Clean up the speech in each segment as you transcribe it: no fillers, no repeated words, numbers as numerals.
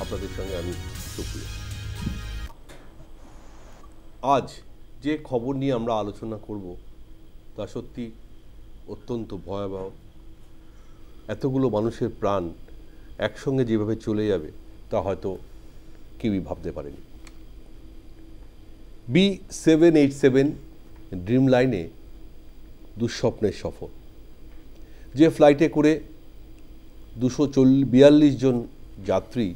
আপনাদের সঙ্গে আমি সুপ্রিয়। আজ যে খবর নিয়ে আমরা আলোচনা করব তা সত্যি অত্যন্ত ভয়াবহ। এতগুলো মানুষের প্রাণ একসঙ্গে যেভাবে চলে যাবে তা হয়তো কেউই ভাবতে পারেনি। B787 ড্রিম লাইনে দুঃস্বপ্নের সফর। যে ফ্লাইটে করে 242 জন যাত্রী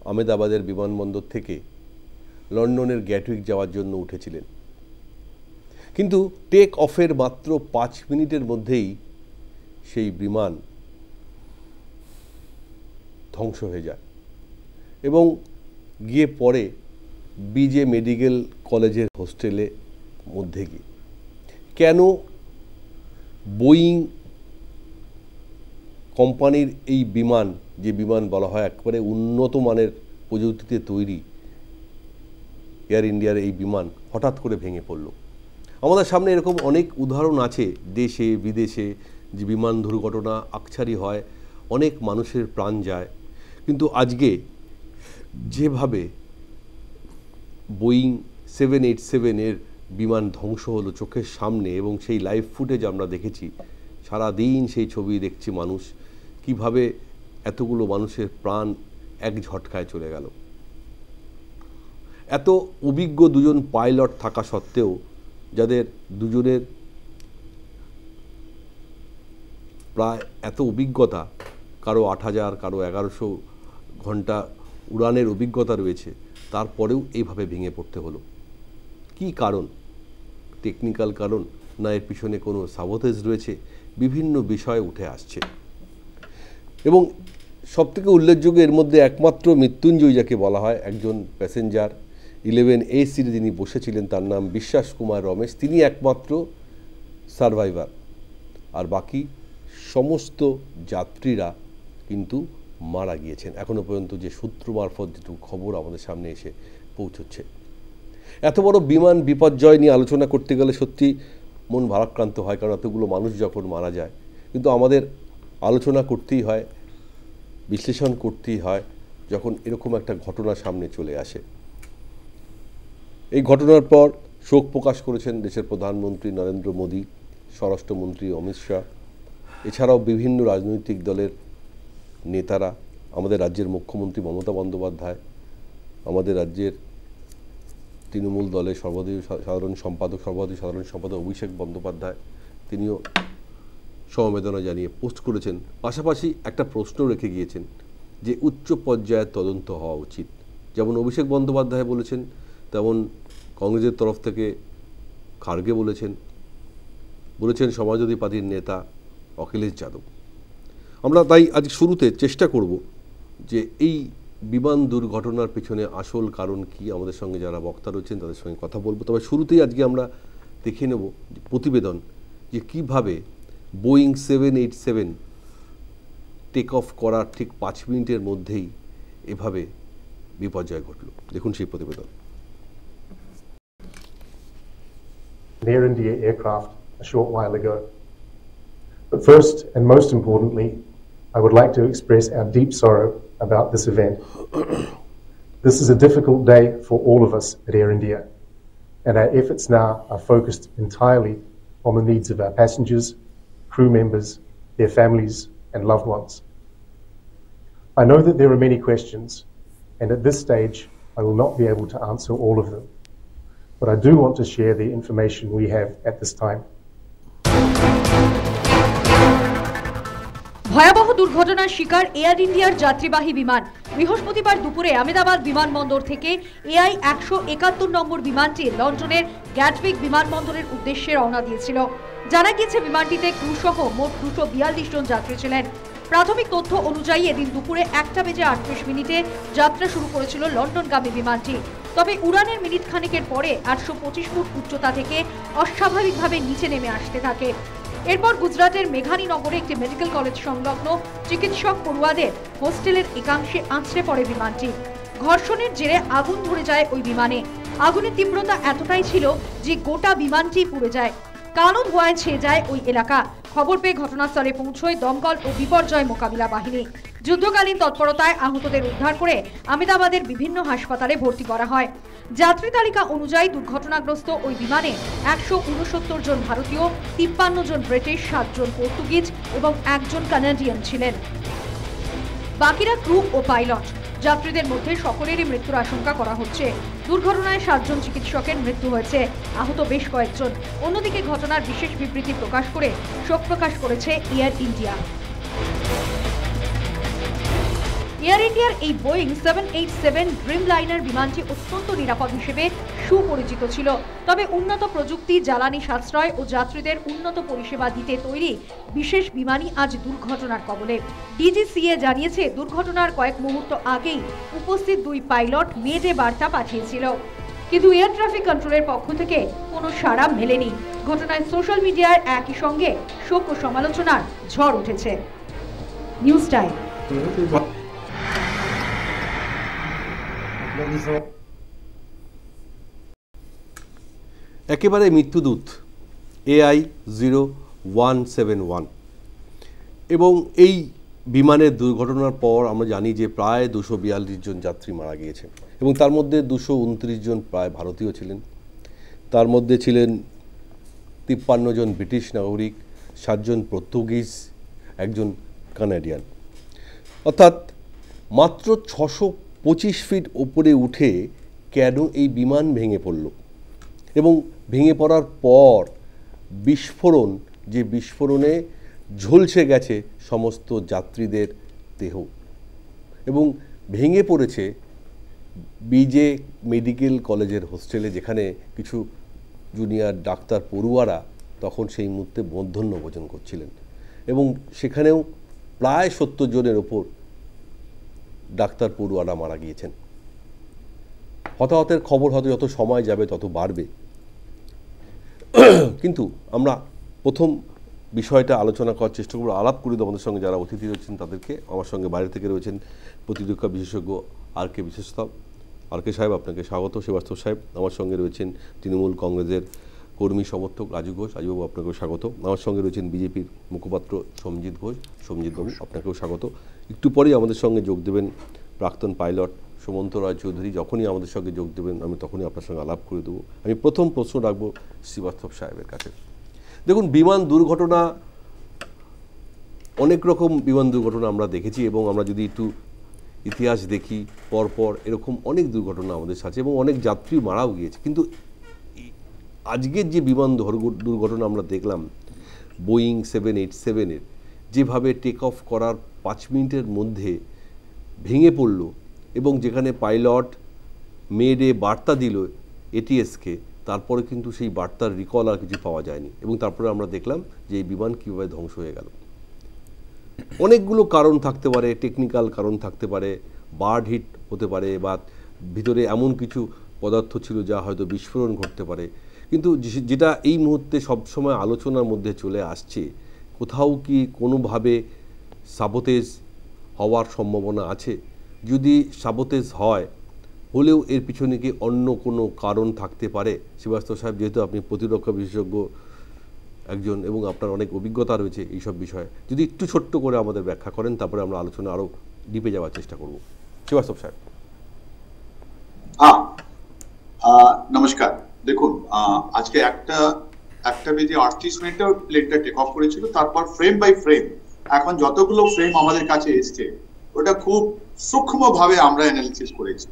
আহমেদাবাদের বিমানবন্দর থেকে লন্ডনের গ্যাটউইক যাওয়ার জন্য উঠেছিলেন, কিন্তু টেক অফের মাত্র 5 মিনিটের মধ্যেই সেই বিমান ধ্বংস হয়ে যায় এবং গিয়ে পড়ে বিজে মেডিকেল কলেজের হোস্টেলে মধ্যে গিয়ে। কেন বোয়িং কোম্পানির এই বিমান, যে বিমান বলা হয় একেবারে উন্নত মানের প্রযুক্তিতে তৈরি, এয়ার ইন্ডিয়ার এই বিমান হঠাৎ করে ভেঙে পড়ল? আমাদের সামনে এরকম অনেক উদাহরণ আছে দেশে বিদেশে, যে বিমান দুর্ঘটনা আকছারি হয়, অনেক মানুষের প্রাণ যায়। কিন্তু আজকে যেভাবে বোয়িং 787 এর বিমান ধ্বংস হলো চোখের সামনে, এবং সেই লাইভ ফুটেজ আমরা দেখেছি, সারাদিন সেই ছবি দেখছি মানুষ, কিভাবে এতগুলো মানুষের প্রাণ এক ঝটকায় চলে গেল। এত অভিজ্ঞ দুজন পাইলট থাকা সত্ত্বেও, যাদের দুজনের প্রায় এত অভিজ্ঞতা, কারো 8000 কারো 1100 ঘন্টা উড়ানের অভিজ্ঞতা রয়েছে, তারপরেও এইভাবে ভেঙে পড়তে হলো। কি কারণ? টেকনিক্যাল কারণ, না এর পিছনে কোনো সাবোটেজ রয়েছে? বিভিন্ন বিষয় উঠে আসছে। এবং সবথেকে উল্লেখযোগ্য এর মধ্যে একমাত্র মৃত্যুঞ্জয় যাকে বলা হয়, একজন প্যাসেঞ্জার 11A সিটে যিনি বসেছিলেন, তার নাম বিশ্বাস কুমার রমেশ, তিনি একমাত্র সারভাইভার। আর বাকি সমস্ত যাত্রীরা কিন্তু মারা গিয়েছেন, এখনো পর্যন্ত যে সূত্র মারফত যেটুকু খবর আমাদের সামনে এসে পৌঁছচ্ছে। এত বড় বিমান বিপর্যয় নিয়ে আলোচনা করতে গেলে সত্যি মন ভারাক্রান্ত হয়, কারণ এতগুলো মানুষ যখন মারা যায়। কিন্তু আমাদের আলোচনা করতেই হয়, বিশ্লেষণ করতেই হয় যখন এরকম একটা ঘটনা সামনে চলে আসে। এই ঘটনার পর শোক প্রকাশ করেছেন দেশের প্রধানমন্ত্রী নরেন্দ্র মোদী, স্বরাষ্ট্রমন্ত্রী অমিত শাহ, এছাড়াও বিভিন্ন রাজনৈতিক দলের নেতারা, আমাদের রাজ্যের মুখ্যমন্ত্রী মমতা বন্দ্যোপাধ্যায়, আমাদের রাজ্যের তৃণমূল দলের সর্বভারতীয় সাধারণ সম্পাদক অভিষেক বন্দ্যোপাধ্যায়, তিনিও সমবেদনা জানিয়ে পোস্ট করেছেন। পাশাপাশি একটা প্রশ্ন রেখে গিয়েছেন যে উচ্চ পর্যায়ের তদন্ত হওয়া উচিত। যেমন অভিষেক বন্দ্যোপাধ্যায় বলেছেন, তেমন কংগ্রেসের তরফ থেকে খার্গে বলেছেন সমাজবাদী পার্টির নেতা অখিলেশ যাদব। আমরা তাই আজ শুরুতে চেষ্টা করব যে এই বিমান দুর্ঘটনার পেছনে আসল কারণ কি। আমাদের সঙ্গে যারা বক্তা রয়েছেন তাদের সঙ্গে কথা বলবো। তবে শুরুতেই আজকে আমরা দেখে নেব প্রতিবেদন, যে কিভাবে বোয়িং 787 টেক অফ করার ঠিক 5 মিনিটের মধ্যেই এভাবে বিপর্যয় ঘটল। দেখুন সেই প্রতিবেদন। Air India aircraft a short while ago. But first and most importantly, I would like to express our deep sorrow about this event. This is a difficult day for all of us at Air India, and our efforts now are focused entirely on the needs of our passengers, crew members, their families and loved ones. I know that there are many questions, and at this stage I will not be able to answer all of them, but I do want to share the information we have at this time. ভয়াবহ দুর্ঘটনার শিকার air ইন্ডিয়ার যাত্রীবাহী বিমান। বৃহস্পতিবার দুপুরে আহমেদাবাদ বিমানবন্দর থেকে AI 171 নম্বর বিমানটি লন্ডনের গ্যাটউইক বিমানবন্দরের উদ্দেশ্যে রওনা দিয়েছিল। জানা গিয়েছে বিমানটিতে ক্রু সহ মোট 242 জন যাত্রী ছিলেন। প্রাথমিক তথ্য অনুযায়ী এদিন দুপুরে 1:38 যাত্রা শুরু করেছিল লন্ডনগামী বিমানটি। তবে উড়ানের মিনিট খানেকের পরে 825 ফুট উচ্চতা থেকে অস্বাভাবিকভাবে নিচে নেমে আসতে থাকে। এরপর গুজরাটের মেঘানী নগরে একটি মেডিকেল কলেজ সংলগ্ন চিকিৎসক পড়ুয়াদের হোস্টেলের একাংশে আছড়ে পড়ে বিমানটি। ঘর্ষণের জেরে আগুন ধরে যায় ওই বিমানে। আগুনের তীব্রতা এতটাই ছিল যে গোটা বিমানটি পুড়ে যায়। কালো ধোঁয়ায় ছেয়ে যায় ওই এলাকা। খবর পেয়ে ঘটনাস্থলে পৌঁছয় দমকল ও বিপর্যয় মোকাবিলা বাহিনী। যুদ্ধকালীন তৎপরতায় আহতদের উদ্ধার করে আহমেদাবাদের বিভিন্ন হাসপাতালে ভর্তি করা হয়। যাত্রী তালিকা অনুযায়ী দুর্ঘটনাগ্রস্ত ওই বিমানে 169 জন ভারতীয়, 53 জন ব্রিটিশ, 7 জন পর্তুগিজ এবং 1 জন কানাডিয়ান ছিলেন। বাকিরা ক্রু ও পাইলট। যাত্রীদের মধ্যে সকলেরই মৃত্যুর আশঙ্কা করা হচ্ছে। দুর্ঘটনায় 7 জন চিকিৎসকের মৃত্যু হয়েছে, আহত বেশ কয়েকজন। অন্যদিকে ঘটনার বিশেষ বিবৃতি প্রকাশ করে শোক প্রকাশ করেছে এয়ার ইন্ডিয়া। এয়ার ইন্ডিয়ার এই বোয়িং 787 ড্রিমলাইনার বিমানটি অত্যন্ত নিরাপদ হিসেবে সুপরিচিত ছিল। তবে উন্নত প্রযুক্তি, জ্বালানি সাশ্রয় ও যাত্রীদের উন্নত পরিষেবা দিতে তৈরি বিশেষ বিমানই আজ দুর্ঘটনার কবলে। ডিজিসিএ জানিয়েছে, দুর্ঘটনার কয়েক মুহূর্ত আগেই উপস্থিত 2 পাইলট মেডে বার্তা পাঠিয়েছিল, কিন্তু এয়ার ট্রাফিক কন্ট্রোলের পক্ষ থেকে কোনো সাড়া মেলেনি। ঘটনায় সোশ্যাল মিডিয়ার একই সঙ্গে শোক ও সমালোচনার ঝড় উঠেছে। News time. একেবারে মৃত্যুদূত AI0171 এবং এই বিমানের দুর্ঘটনার পর আমরা জানি যে প্রায় 242 জন যাত্রী মারা গিয়েছে এবং তার মধ্যে 229 জন প্রায় ভারতীয় ছিলেন। তার মধ্যে ছিলেন 53 জন ব্রিটিশ নাগরিক, 7 জন পর্তুগিজ, 1 জন কানাডিয়ান। অর্থাৎ মাত্র 625 ফিট ওপরে উঠে কেন এই বিমান ভেঙে পড়ল এবং ভেঙে পড়ার পর বিস্ফোরণ, যে বিস্ফোরণে ঝলসে গেছে সমস্ত যাত্রীদের দেহ এবং ভেঙে পড়েছে বিজে মেডিকেল কলেজের হোস্টেলে, যেখানে কিছু জুনিয়র ডাক্তার পড়ুয়ারা তখন সেই মুহূর্তে মধ্যাহ্ন ভোজন করছিলেন এবং সেখানেও প্রায় 70 জনের ওপর ডাক্তার পড়ুয়ারা মারা গিয়েছেন। হতাহতের খবর হয়তো যত সময় যাবে তত বাড়বে, কিন্তু আমরা প্রথম বিষয়টা আলোচনা করার চেষ্টা করব। আলাপ করি আমাদের সঙ্গে যারা অতিথি রয়েছেন তাদেরকে। আমার সঙ্গে বাইরে থেকে রয়েছেন প্রতিরক্ষা বিশেষজ্ঞ আর.কে বিশেষতম। আর.কে সাহেব, আপনাকে স্বাগত। শ্রীবাস্তব সাহেব আমার সঙ্গে রয়েছেন তৃণমূল কংগ্রেসের কর্মী সমর্থক রাজু ঘোষ। রাজুবাবু, আপনাকেও স্বাগত। আমার সঙ্গে রয়েছেন বিজেপির মুখপাত্র সৌমজিৎ ঘোষ। সৌমজিৎবাবু, আপনাকেও স্বাগত। একটু পরেই আমাদের সঙ্গে যোগ দেবেন প্রাক্তন পাইলট সুমন্ত রায় চৌধুরী। যখনই আমাদের সঙ্গে যোগ দেবেন আমি তখনই আপনার সঙ্গে আলাপ করে দেবো। আমি প্রথম প্রশ্ন রাখবো শ্রীবাস্তব সাহেবের কাছে। দেখুন, বিমান দুর্ঘটনা, অনেক রকম বিমান দুর্ঘটনা আমরা দেখেছি এবং আমরা যদি একটু ইতিহাস দেখি পরপর এরকম অনেক দুর্ঘটনা আমাদের সাথে এবং অনেক যাত্রী মারাও গিয়েছে। কিন্তু আজকের যে বিমান দুর্ঘটনা আমরা দেখলাম, বোয়িং 787-এর যেভাবে টেক অফ করার 5 মিনিটের মধ্যে ভেঙে পড়ল এবং যেখানে পাইলট মেডে বার্তা দিল এটিএসকে, তারপরে কিন্তু সেই বার্তার রিকল আর কিছু পাওয়া যায়নি এবং তারপরে আমরা দেখলাম যে এই বিমান কীভাবে ধ্বংস হয়ে গেল। অনেকগুলো কারণ থাকতে পারে, টেকনিক্যাল কারণ থাকতে পারে, বার্ড হিট হতে পারে বা ভিতরে এমন কিছু পদার্থ ছিল যা হয়তো বিস্ফোরণ ঘটতে পারে। কিন্তু যেটা এই মুহূর্তে সবসময় আলোচনার মধ্যে চলে আসছে, কোথাও কি কোনোভাবে সাবোতেজ হওয়ার সম্ভাবনা আছে? যদি সাবোতেজ হয়, হলেও এর পিছনে কি অন্য কোনো কারণ থাকতে পারে? শ্রীবাস্তব সাহেব, যেহেতু আপনি প্রতিরক্ষা বিশেষজ্ঞ একজন এবং আপনার অনেক অভিজ্ঞতা রয়েছে এইসব বিষয়ে, যদি একটু ছোট্ট করে আমাদের ব্যাখ্যা করেন, তারপরে আমরা আলোচনা আরও ডিপে যাওয়ার চেষ্টা করব। শ্রীবাস্তব সাহেব। নমস্কার। দেখুন, আজকে একটা বেজে 38 মিনিটে প্লেনটা টেক অফ করেছিল। তারপর ফ্রেম বাই ফ্রেম এখন যতগুলো ফ্রেম আমাদের কাছে এসছে ওটা খুব সূক্ষ্মভাবে আমরা অ্যানালিসিস করেছি।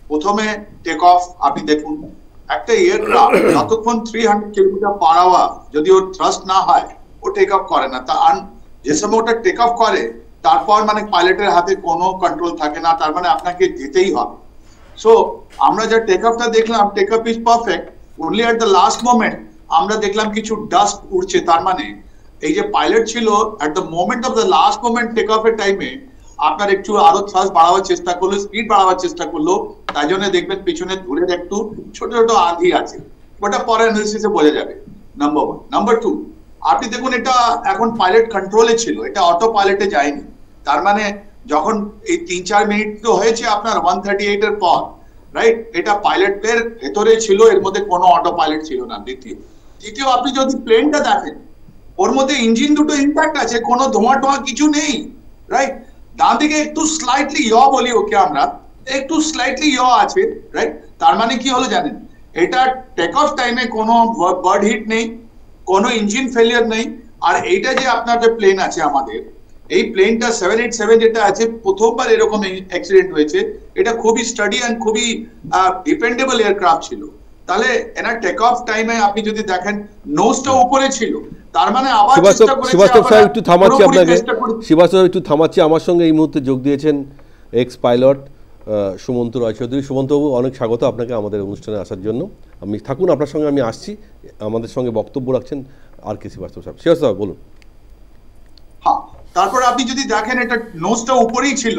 প্রথমে টেক অফ, আপনি দেখুন একটা এয়ারক্রাফট যতক্ষণ 300 কিলোমিটার পার আওয়ার যদি ওর থ্রাস্ট না হয় ও টেক অফ করে না। যে সময় ওটা টেক অফ করে তারপর মানে পাইলটের হাতে কোনো কন্ট্রোল থাকে না, তার মানে আপনাকে যেতেই হবে। সো আমরা যা টেক অফটা দেখলাম, take off is perfect, only at the last moment আমরা দেখলাম কিছু ডাস্ট উঠছে। তার মানে এই যে পাইলট ছিল, at the moment of the last moment take অফের টাইমে আপনার একটু আরো থ্রাস্ট বাড়াবার চেষ্টা করলো, স্পিড বাড়াবার চেষ্টা করলো, তাই জন্য দেখবেন পিছনে দূরের একটু ছোট ছোট আঁধি আছে, ওটা পরে অ্যানালিসিসে বোঝা যাবে। নাম্বার 1। নাম্বার 2, আপনি দেখুন এটা এখন পাইলট কন্ট্রোলে ছিল, এটা অটো পাইলটে যায়নি। তার মানে যখন এই 3-4 মিনিট তো হয়েছে আপনার 138 এর পর, রাইট, এটা পাইলটের ভেতরে ছিল, এর মধ্যে কোনো অটো পাইলট ছিল না। দ্বিতীয় আপনি যদি প্লেনটা দেখেন, ওর মধ্যে ইঞ্জিন দুটো ইম্প্যাক্ট আছে, কোনো ধোঁয়া টোয়া কিছু নেই, রাইট? ডান দিকে একটু স্লাইটলি বলি ওকে আমরা, একটু স্লাইটলি আছে, রাইট? তার মানে কি হলো জানেন, এটা টেক অফ টাইমে কোনো বার্ড হিট নেই, কোনো ইঞ্জিন ফেলিয়ার নেই। আর এইটা যে আপনার যে প্লেন আছে আমাদের, এই প্লেনটা 787 যেটা আছে, প্রথমবার এরকম অ্যাক্সিডেন্ট হয়েছে। এটা খুবই স্টাডি এন্ড খুবই ডিপেন্ডেবল এয়ারক্রাফট ছিল। তাহলে এনার টেক অফ টাইমে আপনি যদি দেখেন নোজটা উপরে ছিল, তার মানে আবার চেষ্টা করেছে। শিবাস্তব সাহেব একটু থামাচ্ছি আপনাকে, শিবাস্তব একটু থামাচ্ছি। আমার সঙ্গে এই মুহূর্তে যোগ দিয়েছেন এক্স পাইলট সুমন্ত রায়চৌধুরী। সুমন্তবাবু, অনেক স্বাগত আপনাকে আমাদের অনুষ্ঠানে আসার জন্য। আপনি থাকুন, আপনার সঙ্গে আমি আসছি। আমাদের সঙ্গে বক্তব্য রাখছেন আর কে শিবাস্তব সাহেব। শিবাস্তব সাহেব বলুন। হ্যাঁ, তারপর আপনি যদি দেখেন এটা নোজটা উপরেই ছিল,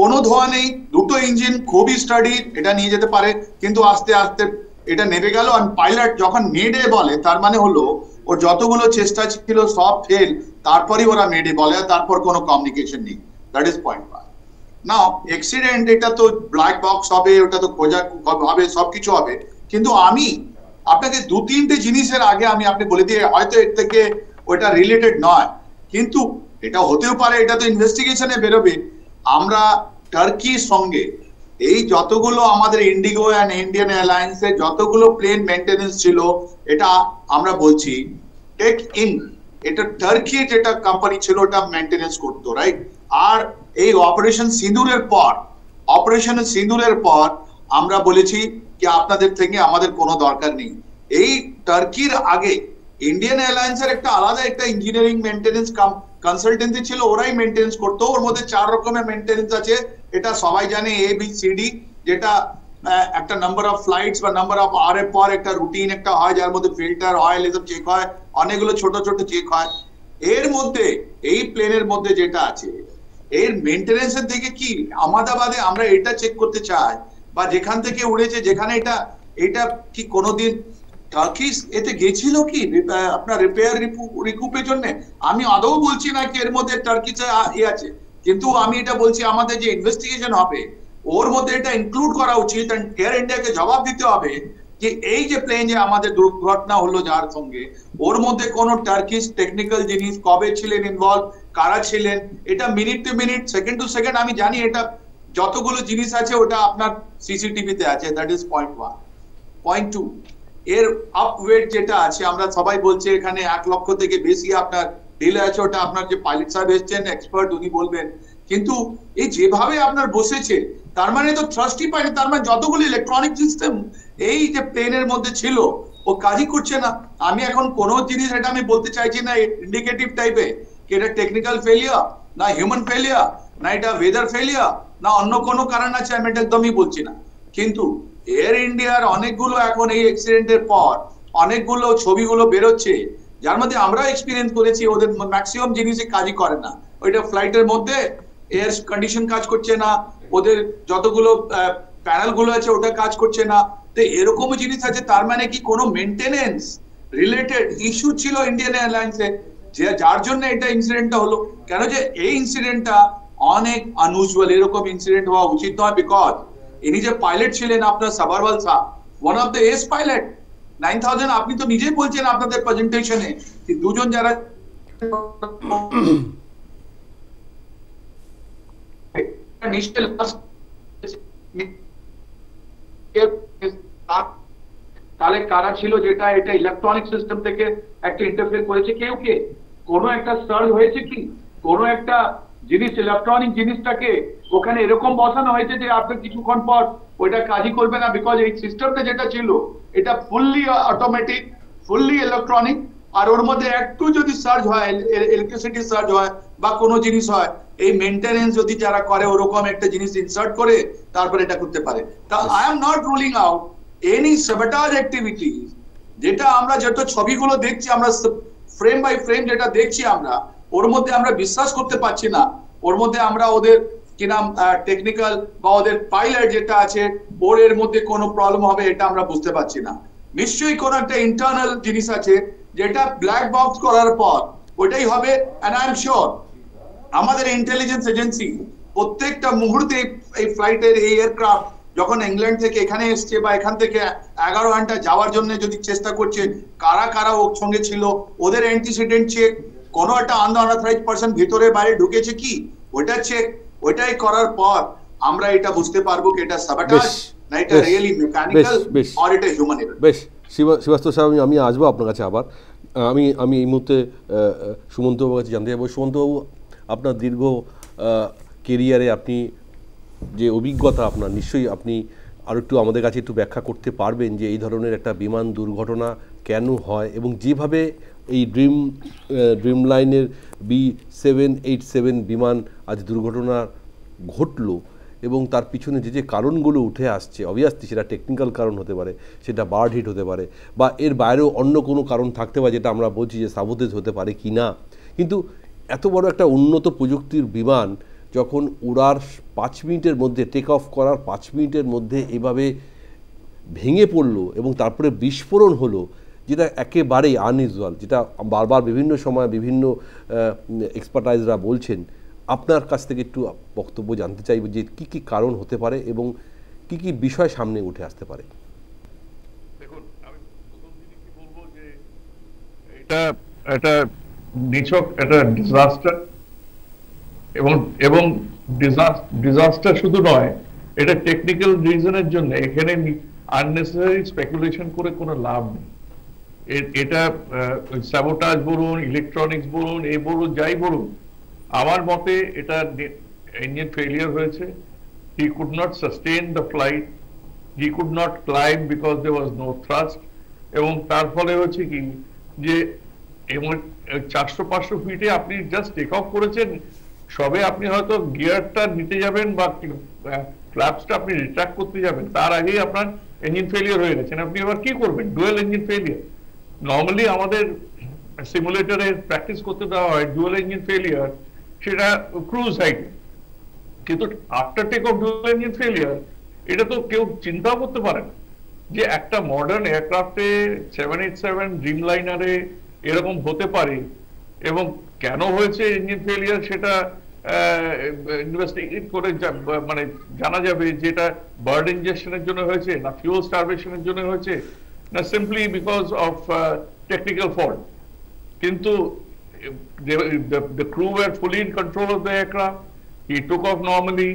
কোনো ধোয়া নেই, দুটো ইঞ্জিন খুবই স্টাডি, এটা নিয়ে যেতে পারে। কিন্তু আস্তে আস্তে এটা নেমে গেল। আর পাইলট যখন মেডে বলে, তার মানে হলো ওর যতগুলো চেষ্টা ছিল সব ফেল, তারপরই ওরা মেডে বলে, তারপর কোনো কমিউনিকেশন নেই। That is point one. Now accident, এটা তো ব্ল্যাক বক্স হবে, ওটা তো খোঁজা হবে, সবকিছু হবে। কিন্তু আমি আপনাকে 2-3টে জিনিসের আগে আপনি বলে দিয়ে, হয়তো এর থেকে ওটা রিলেটেড নয়, কিন্তু এটা হতেও পারে, এটা তো ইনভেস্টিগেশনে বেরোবে। আমরা টার্কির সঙ্গে এই যতগুলো আমাদের ইন্ডিগো অ্যান্ড ইন্ডিয়ান এয়ারলাইন্সে যতগুলো প্লেন মেনটেনেন্স ছিল, এটা আমরা বলছি টেক ইন, এটা টার্কি যেটা কোম্পানি ছিল ওটা মেনটেনেন্স করতো, রাইট? আর এই অপারেশন সিঁদুরের পর আমরা বলেছি যে আপনাদের থেকে আমাদের কোনো দরকার নেই। এই টার্কির আগে ইন্ডিয়ান এয়ারলাইন্সের একটা আলাদা একটা ইঞ্জিনিয়ারিং মেনটেনেন্স কনসালটেন্সি ছিল, ওরাই মেনটেনেন্স করতো। ওর মধ্যে 4 রকমের মেনটেনেন্স আছে, এটা সবাই জানে, ABCD, যেটা একটা নাম্বার অফ ফ্লাইটস বা নাম্বার অফ আওয়ারের পর একটা রুটিন একটা হয়, যার মধ্যে ফিল্টার, অয়েল এসব চেক হয়, অনেকগুলো ছোট ছোট চেক হয়। এর মধ্যে এই প্লেনের মধ্যে যেটা আছে, এর মেনটেনেন্সের দিকে কি আহমেদাবাদে আমরা এটা চেক করতে চাই, বা যেখান থেকে উড়েছে, যেখানে এটা কি কোনোদিন টার্কিশ এতে গেছিল কি আপনার রিপেয়ার রিকুপের জন্য? আমি আদৌ বলছি না কি এর মধ্যে টার্কিশে আছে, কিন্তু আমি এটা বলছি আমাদের যে ইনভেস্টিগেশন হবে ওর মধ্যে এটা ইনক্লুড করা উচিত। এয়ার ইন্ডিয়াকে জবাব দিতে হবে যে এই যে প্লেন যে আমাদের দুর্ঘটনা হলো যার সঙ্গে, ওর মধ্যে কোনো টার্কিশ টেকনিক্যাল জিনিস কবে ছিলেন ইনভলভ, কারা ছিলেন, এটা minute to minute, second to second আমি জানি। এটা যতগুলো জিনিস আছে ওটা আপনার সিসিটিভিতে আছে। That is point one. Point two, এর আপওয়েট যেটা আছে, আমরা সবাই বলছে এখানে 1 লক্ষ থেকে বেশি আপনার ডিলে আছে, ওটা আপনার যে পাইলট সাহেব এসছেন এক্সপার্ট উনি বলবেন। কিন্তু এই যেভাবে আপনার বসেছে, তার মানে তো ট্রাস্টই পায়নি। তার মানে যতগুলো ইলেকট্রনিক সিস্টেম এই যে প্লেনের মধ্যে ছিল ও কাজই করছে না। আমি এখন কোনো জিনিস এটা আমি বলতে চাইছি না ইন্ডিকেটিভ টাইপে কি এটা টেকনিক্যাল ফেলিয়ার, না হিউম্যান ফেলিয়ার, না এটা ওয়েদার ফেলিয়ার, না অন্য কোনো কারণ আছে, আমি এটা একদমই বলছি না। কিন্তু এয়ার ইন্ডিয়ার অনেকগুলো এখন এই অ্যাক্সিডেন্টের পর অনেকগুলো ছবিগুলো বেরোচ্ছে, যার মধ্যে আমরা এক্সপিরিয়েন্স করেছি ওদের ম্যাক্সিমাম জিনিসই কাজই করে না। ওইটা ফ্লাইটের মধ্যে এয়ার কন্ডিশন কাজ করছে না, ওদের যতগুলো প্যানেল গুলো আছে ওটা কাজ করছে না। তো এরকমও জিনিস আছে। তার মানে কি কোনো মেনটেনেন্স রিলেটেড ইস্যু ছিল ইন্ডিয়ান এয়ারলাইন্সে, যার জন্য এটা ইনসিডেন্টটা হলো। কেন যে এই ইনসিডেন্টটা অনেক আনইউজুয়াল, এরকম ইনসিডেন্ট হওয়া উচিত নয়। বিকজ ইনি যে পাইলট ছিলেন আপনার সাবারওয়াল সাহ, one of the ace pilot 9000, আপনি তো নিজেই বলছেন আপনাদের প্রেজেন্টেশনে যে দুজন যারা তাহলে কারা ছিল যেটা এটা ইলেকট্রনিক সিস্টেম থেকে একটা ইন্টারফেয়ার করেছে? কেউ কে? কোনো একটা সার্চ হয়েছে কি? কোনো একটা জিনিস ইলেকট্রনিক জিনিসটাকে ওখানে এরকম বসানো হয়েছে যে আপনার কিছুক্ষণ পর ওইটা কাজই করবে না? বিকজ এই সিস্টেমটা যেটা ছিল এটা ফুললি অটোমেটিক, ফুললি ইলেকট্রনিক। আর ওর মধ্যে একটু যদি সার্চ হয়, ইলেকট্রিসিটি সার্চ হয় বা কোনো জিনিস হয়, এই মেইনটেনেন্স যদি যারা করে ওরকম একটা জিনিস ইনসার্ট করে তারপর এটা করতে পারে। তা I am not ruling out any sabotage activities, যেটা আমরা যত ছবিগুলো দেখছি, আমরা ফ্রেম বাই ফ্রেম যেটা দেখছি আমরা, ওর মধ্যে আমরা বিশ্বাস করতে পারছি না। ওর মধ্যে আমরা ওদের কি নাম টেকনিক্যাল বা ওদের পাইলট যেটা আছে ওর এর মধ্যে কোনো প্রবলেম হবে এটা আমরা বুঝতে পারছি না। নিশ্চয়ই কোনো একটা ইন্টারনাল জিনিস আছে যেটা ব্ল্যাক বক্স করার পর ওটাই হবে। এন্ড আই এম শিওর আমাদের ইন্টেলিজেন্স এজেন্সি প্রত্যেকটা মুহূর্তে এই ফ্লাইটের এই এয়ারক্রাফট যখন ইংল্যান্ড থেকে এখানে এসছে বা এখান থেকে 11 ঘন্টা যাওয়ার জন্য যদি চেষ্টা করছে, কারা কারা ওর সঙ্গে ছিল, ওদের অ্যান্টিসিডেন্ট চেক, কোনো একটা আনঅথরাইজড পারসন ভিতরে বাইরে ঢুকেছে কি, ওটা চেক, ওইটাই করার পর আমরা এটা বুঝতে পারবো কি এটা সাবোটাজ না এটা রিয়েলি মেকানিক্যাল আর এটা হিউম্যান এরর। বেশ, শ্রীবাস্তব সাহেব, আমি আসবো আপনার কাছে আবার। আমি এই মুহূর্তে সুমন্তবাবুর কাছে জানতে যাবো। সুমন্তবাবু, আপনার দীর্ঘ কেরিয়ারে আপনি যে অভিজ্ঞতা আপনার, নিশ্চয়ই আপনি আরও একটু আমাদের কাছে একটু ব্যাখ্যা করতে পারবেন যে এই ধরনের একটা বিমান দুর্ঘটনা কেন হয় এবং যেভাবে এই ড্রিম লাইনের B787 বিমান আজ দুর্ঘটনা ঘটলো এবং তার পিছনে যে কারণগুলো উঠে আসছে, অবভিয়াসলি সেটা টেকনিক্যাল কারণ হতে পারে, সেটা বার্ড হিট হতে পারে, বা এর বাইরেও অন্য কোনো কারণ থাকতে পারে যেটা আমরা বলছি যে সাবোটেজ হতে পারে কি না। কিন্তু এত বড় একটা উন্নত প্রযুক্তির বিমান যখন উড়ার 5 মিনিটের মধ্যে, টেক অফ করার 5 মিনিটের মধ্যে এভাবে ভেঙে পড়লো এবং তারপরে বিস্ফোরণ হলো, যেটা একেবারেই আনইউজুয়াল, যেটা বারবার বিভিন্ন সময় বিভিন্ন এক্সপার্টাইজরা বলছেন, আপনার কাছ থেকে একটু বক্তব্য জানতে চাইব যে কি কি কারণ হতে পারে এবং কি কি বিষয় সামনে উঠে আসতে পারে। দেখুন, আমি প্রথম জিনিস বলবো যে এটা নিছক একটা ডিজাস্টার, এবং ডিজাস্টার শুধু নয়, এটা টেকনিক্যাল রিজনের জন্য এখানে আননেসেসারি স্পেকুলেশন করে কোনো লাভ নেই। এটা স্যাবোটাজ বলুন, ইলেকট্রনিক্স বলুন, এই বলুন, যাই বলুন, আমার মতে এটা ইঞ্জিন ফেলিয়ার হয়েছে। He could not sustain the flight, he could not climb because there was no thrust, এবং তার ফলে হচ্ছে কি যে 400-500 ফিটে আপনি জাস্ট টেক অফ করেছেন, সবে আপনি হয়তো গিয়ারটা নিতে যাবেন বা ফ্ল্যাপসটা আপনি রিট্রাক্ট করতে যাবেন, তার আগেই আপনার ইঞ্জিন ফেলিয়ার হয়ে গেছেন। আপনি এবার কি করবেন? Dual engine failure. নর্মালি আমাদের সিমুলেটরে প্র্যাকটিস করতে দেওয়া হয় ডুয়েল ইঞ্জিন ফেলিয়ার, সেটা ক্রুজ হাইটে, কিন্তু after take off dual engine failure এটা তো কেউ চিন্তাও করতে পারে না যে একটা মডার্ন এয়ারক্রাফটে 787 ড্রিম লাইনারে এরকম হতে পারে। এবং কেন হয়েছে ইঞ্জিন ফেলিয়ার সেটা ইনভেস্টিগেট করে মানে জানা যাবে, যেটা বার্ড ইনজেকশনের জন্য হয়েছে, না ফিউল স্টারভেশনের জন্য হয়েছে, না simply because of technical fault. কিন্তু the crew were fully in control of the aircraft. He took off normally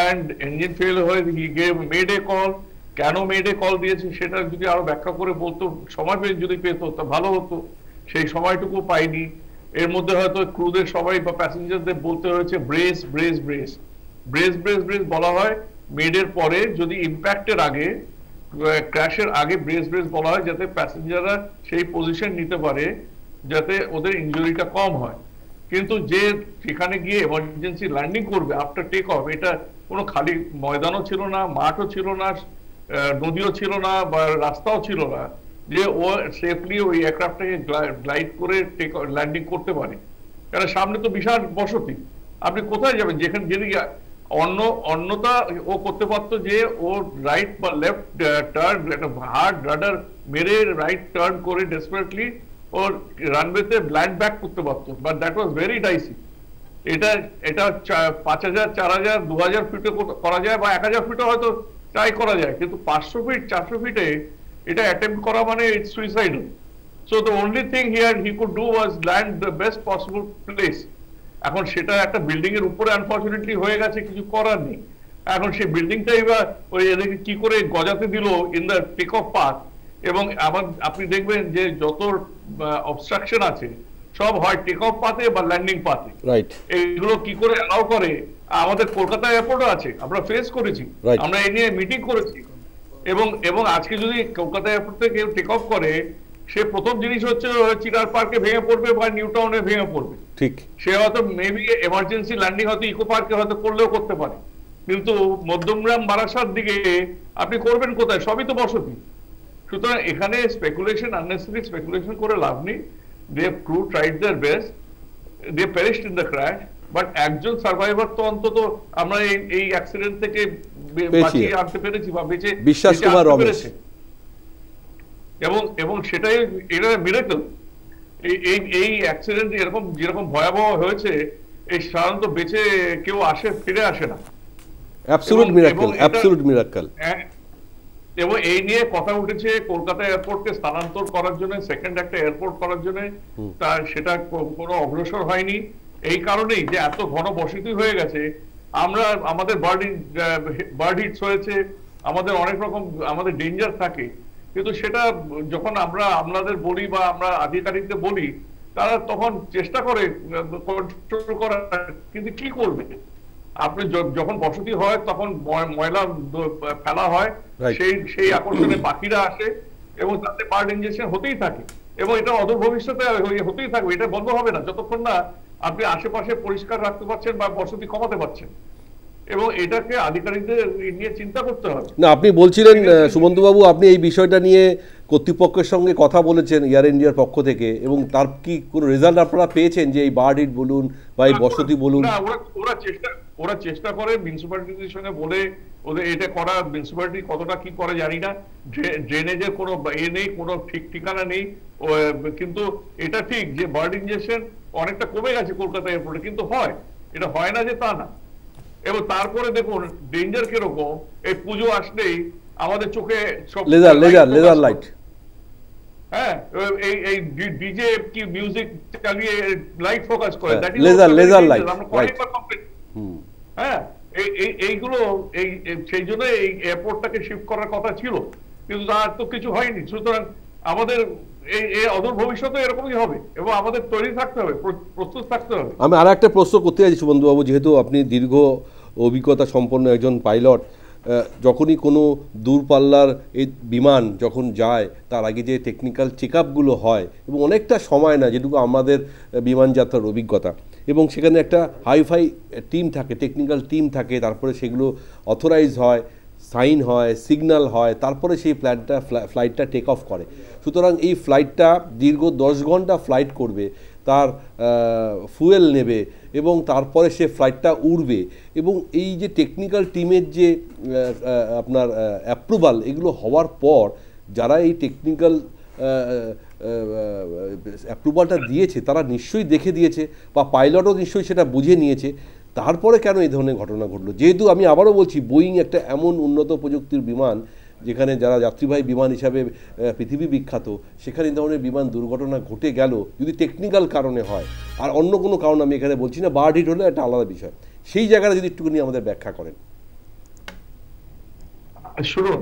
and engine failure হয়ে he made a call. কেন মেড এ কল দিয়েছে সেটা যদি আরো ব্যাখ্যা করে বলতো, সময় যদি পেত তা ভালো হতো। সেই সময়টুকু পাইনি। এর মধ্যে হয়তো ক্রুদের সবাই বা প্যাসেঞ্জারদের বলতে হয়েছে brace brace brace brace brace brace বলা হয় মেডের পরে, যদি ইম্প্যাক্টের আগে, ক্র্যাশের আগে ব্রেস ব্রেস বলা হয়, যাতে প্যাসেঞ্জাররা সেই পজিশন নিতে পারে যাতে ওদের ইনজুরিটা কম হয়। কিন্তু যে সেখানে গিয়ে এমার্জেন্সি ল্যান্ডিং করবে আফটার টেক অফ, এটা কোনো খালি ময়দানও ছিল না, মাঠও ছিল না, নদীও ছিল না, বা রাস্তাও ছিল না যে ও সেফলি ওই এয়ারক্রাফটটাকে গ্লাইড করে ল্যান্ডিং করতে পারে। কারণ সামনে তো বিশাল বসতি, আপনি কোথায় যাবেন? যেখানে যেদিকে অন্যতা ও করতে পারতো যে ও রাইট বা লেফট টার্ন, একটা হার্ড রাডার মেরে রাইট টার্ন করে ডেসপারেটলি ওর রানওয়েতে ল্যান্ড ব্যাক করতে পারতো, but that was very Dicey. এটা 5000, 4000, 2000 ফিটে করা যায়, বা 1000 ফিটে হয়তো ট্রাই করা যায়, কিন্তু 500 ফিট 400 ফিটে এটা অ্যাটেম্প্ট করা মানে it's suicidal. So the only thing he could do was land the best possible place. এখন সেটা একটা বিল্ডিং এর উপরে আনফরচুনেটলি হয়ে গেছে, কিছু করার নেই। এখন সেই বিল্ডিংটাই বা ওই এদিকে কি করে গজাতে দিল in the take off path. এবং আবার আপনি দেখবেন যে যত অবস্ট্রাকশন আছে সব হয় টেক অফ পাথে বা ল্যান্ডিং পাথে। এগুলো কি করে অ্যালাউ করে? আমাদের কলকাতা এয়ারপোর্টও আছে, আমরা ফেস করেছি, আমরা এই নিয়ে মিটিং করেছি। এবং আজকে যদি কলকাতা এয়ারপোর্ট থেকে কেউ টেক অফ করে, সে প্রথম জিনিস হচ্ছে চিরার পার্কে ভেঙে পড়বে বা নিউ টাউনে ভেঙে পড়বে। ঠিক, সে হয়তো মেবি এমার্জেন্সি ল্যান্ডিং হয়তো ইকো পার্কে হয়তো করলেও করতে পারে, কিন্তু মধ্যমগ্রাম বারাসাত দিকে আপনি করবেন কোথায়? সবই তো বসতি। সুতরাং এখানে স্পেকুলেশন, আননেসেসারি স্পেকুলেশন করে লাভ নেই। The crew tried their best, they perished in the crash, but একজন সার্ভাইভার তো অন্তত আমরা এই অ্যাক্সিডেন্ট থেকে বাঁচিয়ে আনতে পেরেছি বা বেঁচে পেরেছে, এবং সেটাই এটা মিরাকল। এই অ্যাক্সিডেন্ট যেরকম ভয়াবহ হয়েছে, এই সাধারণত বেঁচে কেউ ফিরে আসে না। Absolute miracle, absolute miracle. এবং এই নিয়ে কথা উঠেছে কলকাতা এয়ারপোর্টকে স্থানান্তর করার জন্য, সেকেন্ড একটা এয়ারপোর্ট করার জন্য, তার সেটা কোনো অগ্রসর হয়নি। এই কারণেই যে এত ঘন বসতি হয়ে গেছে, আমরা আমাদের বার্ড হিটস হয়েছে, আমাদের অনেক রকম আমাদের ডেঞ্জার থাকে, কিন্তু সেটা যখন আমরা আপনাদের বলি বা আমরা আধিকারিকদের বলি, তারা তখন চেষ্টা করে কন্ট্রোল করার, কিন্তু কি করবে? আপনি যখন বসতি হয় তখন ময়লা ফেলা হয়, সেই আকর্ষণে পাখিরা আসে এবং তাতে বার্ড ইনজেকশন হতেই থাকে, এবং এটা অদূর ভবিষ্যতে হতেই থাকবে। এটা বন্ধ হবে না যতক্ষণ না আপনি আশেপাশে পরিষ্কার রাখতে পারছেন বা বসতি কমাতে পারছেন, এবং এটাকে আধিকারিকদের নিয়ে চিন্তা করতে হবে। না, আপনি বলছিলেন সুমন্ত বাবু, আপনি এই বিষয়টা নিয়ে কর্তৃপক্ষের সঙ্গে কথা বলেছেন এয়ার ইন্ডিয়ার পক্ষ থেকে, এবং তার কি কোনো রেজাল্ট আপনারা পেয়েছেন যে এই বার্ড হিট বলুন বা এই বসতি বলুন? না, ওরা চেষ্টা করে মিউনিসিপ্যালিটির সঙ্গে বলে, ওদের এটা করা, মিউনিসিপ্যালিটি কতটা কি করে জানি না, ড্রেনেজের কোনো নেই, কোনো ঠিক ঠিকানা নেই, কিন্তু এটা ঠিক যে বার্ড ইনজেকশন অনেকটা কমে গেছে কলকাতা এয়ারপোর্টে, কিন্তু হয়, এটা হয় না যে তা না। এবং তারপরে দেখুন ডেঞ্জার কিরকম, এই পুজো আসলেই আমাদের চোখে সব লেজার লাইট, হ্যাঁ, এই ডিজে কি মিউজিক চালিয়ে লাইট ফোকাস করে, লেজার লাইট, হ্যাঁ, এইগুলো সেই জন্য এই এয়ারপোর্টটাকে শিফট করার কথা ছিল, কিন্তু তার তো কিছু হয়নি। সুতরাং আমাদের এই অদূর ভবিষ্যতে এরকমই হবে, এবং আমাদের তৈরি থাকতে হবে, প্রস্তুত থাকতে হবে। আমি আর একটা প্রশ্ন করতে চাইছি সুবন্ধুবাবু, যেহেতু আপনি দীর্ঘ অভিজ্ঞতা সম্পন্ন একজন পাইলট, যখনই কোনো দূরপাল্লার এই বিমান যখন যায় তার আগে যে টেকনিক্যাল চেক আপগুলো হয়, এবং অনেকটা সময় না যেটুকু আমাদের বিমান যাত্রার অভিজ্ঞতা, এবং সেখানে একটা হাইফাই টিম থাকে, টেকনিক্যাল টিম থাকে, তারপরে সেগুলো অথরাইজ হয়, সাইন হয়, সিগন্যাল হয়, তারপরে সেই ফ্লাইটটা টেক অফ করে। সুতরাং এই ফ্লাইটটা দীর্ঘ 10 ঘন্টা ফ্লাইট করবে, তার ফুয়েল নেবে, এবং তারপরে সে ফ্লাইটটা উড়বে, এবং এই যে টেকনিক্যাল টিমের যে আপনার অ্যাপ্রুভাল, এগুলো হওয়ার পর যারা এই টেকনিক্যাল অ্যাপ্রুভালটা দিয়েছে তারা নিশ্চয়ই দেখে দিয়েছে, বা পাইলটও নিশ্চয়ই সেটা বুঝে নিয়েছে, তারপরে কেন এই ধরনের ঘটনা ঘটলো? যেহেতু আমি আবারও বলছি, বোয়িং একটা এমন উন্নত প্রযুক্তির বিমান যেখানে যারা যাত্রীবাহী বিমান হিসাবে পৃথিবী বিখ্যাত, সেখানে এই ধরনের বিমান দুর্ঘটনা ঘটে গেল যদি টেকনিক্যাল কারণে হয়, আর অন্য কোনো কারণ আমি এখানে বলছি না, বার্ড হিট হলে একটা আলাদা বিষয়, সেই জায়গাটা যদি একটুখানি আমাদের ব্যাখ্যা করেন। শুনুন,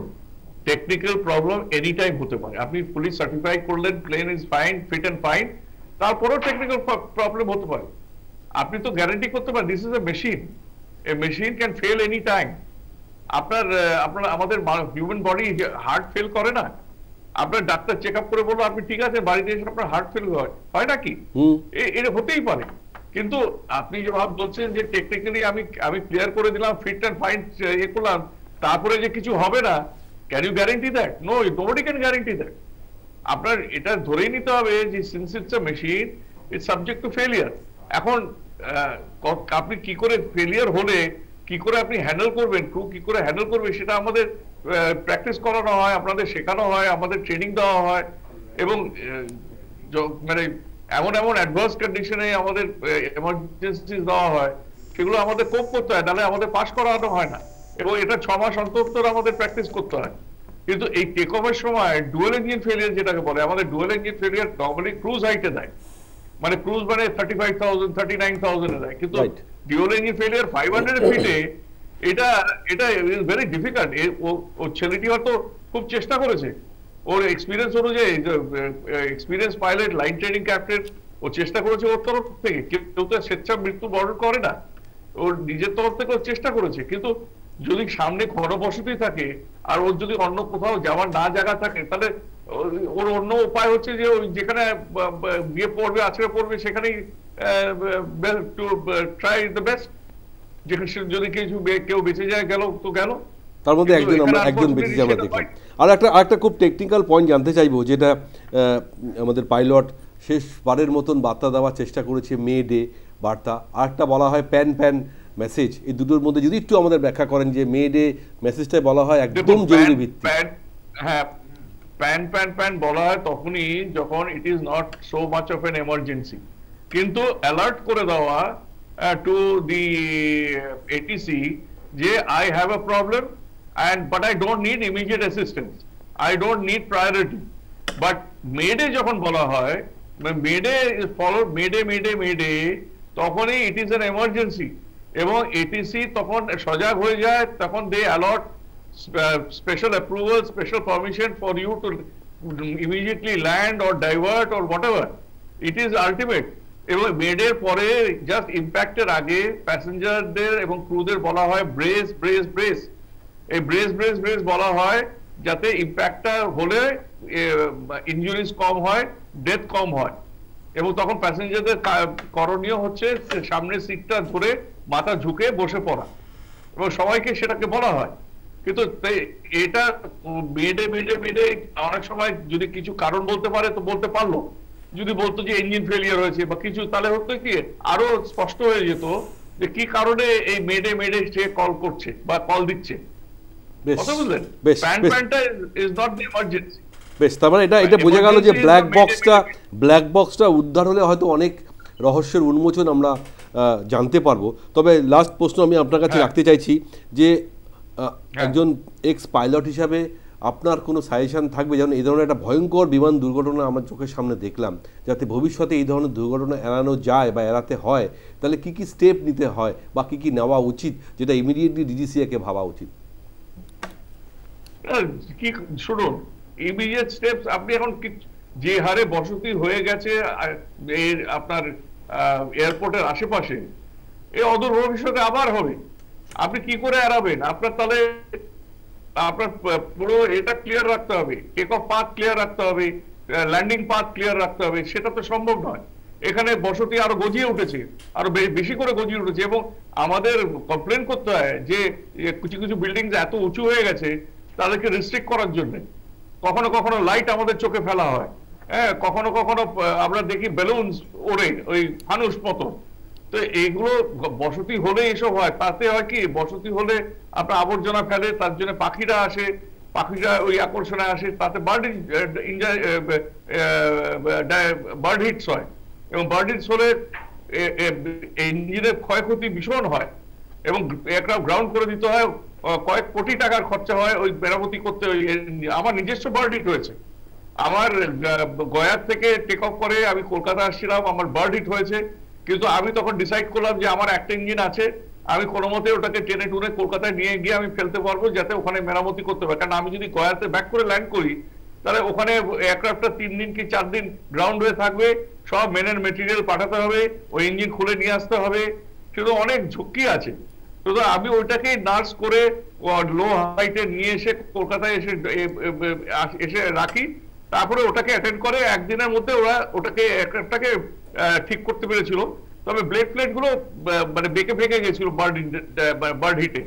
টেকনিক্যাল প্রবলেম এনি টাইম হতে পারে। আপনি পুলিশ সার্টিফাই করলেন, plane is fine, fit and fine, তারপরেও টেকনিক্যাল প্রবলেম হতে পারে। আপনি তো গ্যারান্টি করতে পারেন this is a machine, a machine can fail any time. আপনার আমাদের হিউম্যান বডি হার্ট ফেল করে না, আপনার ডাক্তার চেক আপ করে বললো আপনি ঠিক আছে, বাড়িতে এসে আপনার হার্ট ফেল হয় নাকি? এটা হতেই পারে। কিন্তু আপনি যে ভাব বলছেন যে টেকনিক্যালি আমি ক্লিয়ার করে দিলাম, ফিট এন্ড ফাইন ইয়ে করলাম, তারপরে যে কিছু হবে না, can you guarantee that? No, nobody can guarantee that. আপনার এটা ধরেই নিতে হবে যে since it's a machine, it's subject to failure. এখন আপনি কি করে ফেলিয়ার হলে কি করে আপনি হ্যান্ডেল করবেন, ক্রু কি করে হ্যান্ডেল করবে, সেটা আমাদের প্র্যাকটিস করানো হয়, আপনাদের শেখানো হয়, আমাদের ট্রেনিং দেওয়া হয়, এবং মানে এমন অ্যাডভান্স কন্ডিশনে আমাদের এমার্জেন্সি দেওয়া হয়, সেগুলো আমাদের কোপ করতে হয়, তাহলে আমাদের পাস করানো হয় না, এবং এটা 6 মাস অন্তর আমাদের প্র্যাকটিস করতে হয়। কিন্তু এই টেক অফের সময় ডুয়াল ইঞ্জিন ফেলিয়ার যেটাকে বলে, আমাদের dual engine failure normally cruise হাইটে দেয়, মানে ক্রুজ মানে 35,000 39,000 এ দেয়, কিন্তু ডুয়াল ইঞ্জিন ফেলিয়ার 500 ফিটে এটা ভেরি ডিফিকাল্ট। ও ছেলেটি হয়তো খুব চেষ্টা করেছে, ওর এক্সপিরিয়েন্স অনুযায়ী, experience pilot, line training captain, ও চেষ্টা করেছে ওর তরফ থেকে, কেউ তো স্বেচ্ছা মৃত্যু বরণ করে না, ওর নিজের তরফ থেকে চেষ্টা করেছে। কিন্তু যদি সামনে ঘনবসতি থাকে আর ওর যদি অন্য কোথাও যাওয়ার না জায়গা থাকে, তাহলে ওর অন্য উপায় হচ্ছে যে যেখানে বিয়ে পড়বে, আছড়ে পড়বে, সেখানেই টু ট্রাই দ্য বেস্ট। যদি কেউ বেঁচে যায় গেল তো গেল, তার মধ্যে একজন বেঁচে যাওয়া দেখলাম। আর একটা খুব টেকনিক্যাল পয়েন্ট জানতে চাইবো, যেটা আমাদের পাইলট শেষবারের মতন বার্তা দেওয়ার চেষ্টা করেছে, মে ডে বার্তা, আর একটা বলা হয় প্যান মেসেজ। এই দুটোর মধ্যে যদি একটু আমাদের ব্যাখ্যা করেন, যে মে ডে মেসেজটাই বলা হয় একদম জরুরি ভিত্তিক। হ্যাঁ, প্যান বলা হয় তখনই যখন it is not so much of N emergency, কিন্তু অ্যালার্ট করে দেওয়া টু দি এটিসি যে I have a problem but I don't need immediate assistance, I don't need priority. But Mayday যখন বলা হয়, Mayday is followed Mayday, তখনই it is an emergency, এবং ATC তখন সজাগ হয়ে যায়, তখন they allot special approval, special permission for you to immediately land or divert or whatever. It is ultimate. এবং মেডের পরে জাস্ট ইম্প্যাক্টের আগে প্যাসেঞ্জারদের এবং ক্রুদের বলা হয় ব্রেস। এই ব্রেস বলা হয় যাতে ইম্প্যাক্টটা হলে ইনজুরিজ কম হয়, ডেথ কম হয়। এবং তখন প্যাসেঞ্জারদের করণীয় হচ্ছে সামনের সিটটা ধরে মাথা ঝুঁকে বসে পড়া, এবং সবাইকে সেটাকে বলা হয়। কিন্তু এটা মেডে অনেক সময় যদি কিছু কারণ বলতে পারে তো বলতে পারলো, যদি বলতো যে ইঞ্জিন ফেলিয়ার হয়েছে বা কিছু, তাহলে হতো কি আরো স্পষ্ট হয়ে যেত যে কি কারণে এই মেডে সে কল করছে বা কল দিচ্ছে। কথা বুঝলেন? প্যানটা ইজ নট দ্য ইমার্জেন্সি। বেশ, তার মানে এটা বোঝা গেল যে ব্ল্যাক বক্সটা উদ্ধার হলে হয়তো অনেক রহস্যের উন্মোচন আমরা জানতে পারবো। তবে লাস্ট প্রশ্ন আমি আপনার কাছে রাখতে চাইছি যে একজন এক্স পাইলট হিসাবে আপনার কোনো সাজেশন থাকবে, যেমন এই ধরনের একটা ভয়ঙ্কর বিমান দুর্ঘটনা আমার চোখের সামনে দেখলাম, যাতে ভবিষ্যতে এই ধরনের দুর্ঘটনা এড়ানো যায় বা এড়াতে হয়, তাহলে কি কি স্টেপ নিতে হয় বা কি নেওয়া উচিত, যেটা ইমিডিয়েটলি ডিজিসিএকে ভাবা উচিত? কি শুনুন, ইমিডিয়েট স্টেপস আপনি এখন যে হারে বসতি হয়ে গেছে আপনার এয়ারপোর্টের আশেপাশে, এই অদূর ভবিষ্যতে আবার হবে। আপনি কি করে এড়াবেন? আপনার তাহলে আপনার পুরো এটা ক্লিয়ার রাখতে হবে, টেক অফ পাথ ক্লিয়ার রাখতে হবে, ল্যান্ডিং পাথ ক্লিয়ার রাখতে হবে। সেটা তো সম্ভব নয়। এখানে বসতি আরো গজিয়ে উঠেছে, আরো বেশি করে গজিয়ে উঠেছে, এবং আমাদের কমপ্লেন করতে হয় যে কিছু বিল্ডিং এত উঁচু হয়ে গেছে তাদেরকে রেস্ট্রিক্ট করার জন্য। কখনো লাইট আমাদের চোখে ফেলা হয়, হ্যাঁ, কখনো আমরা দেখি বেলুনস ওড়ে ওই ফানুস মতো। তো এইগুলো বসতি হলে এসব হয়। তাতে হয় কি, বসতি হলে আপনার আবর্জনা ফেলে, তার জন্য পাখিরা আসে, পাখিরা ওই আকর্ষণে আসে, তাতে বার্ড হিটস হয়, এবং বার্ড হিটস হলে ইঞ্জিনের ক্ষয়ক্ষতি ভীষণ হয়, এবং একটা গ্রাউন্ড করে দিতে হয়, কয়েক কোটি টাকার খরচা হয় ওই মেরামতি করতে। আমার নিজস্ব বার্ড হিট হয়েছে, আমার গয়ার থেকে টেক অফ করে আমি কলকাতা আসছিলাম, আমার বার্ড হিট হয়েছে। কিন্তু আমি তখন ডিসাইড করলাম যে আমার একটা ইঞ্জিন আছে, আমি কোনো মতে ওটাকে টেনে টুনে কলকাতায় নিয়ে গিয়ে আমি ফেলতে পারবো, যাতে ওখানে মেরামতি করতে পারে। কারণ আমি যদি গয়াতে ব্যাক করে ল্যান্ড করি, তাহলে ওখানে এয়ারক্রাফটটা 3 দিন কি 4 দিন গ্রাউন্ড হয়ে থাকবে, সব মেনের মেটেরিয়াল পাঠাতে হবে, ওই ইঞ্জিন খুলে নিয়ে আসতে হবে, শুধু অনেক ঝুঁকি আছে। শুধু আমি ওইটাকে নার্স করে লো হাইটে নিয়ে এসে কলকাতায় এসে রাখি, তারপরে ওটাকে অ্যাটেন্ড করে একদিনের মধ্যে ওরা ওটাকে এয়ারক্রাফটটাকে ঠিক করতে পেরেছিল। তবে প্লেট গুলো মানে বেঁকে ফেঁকে গেছিল বার্ড হিটে।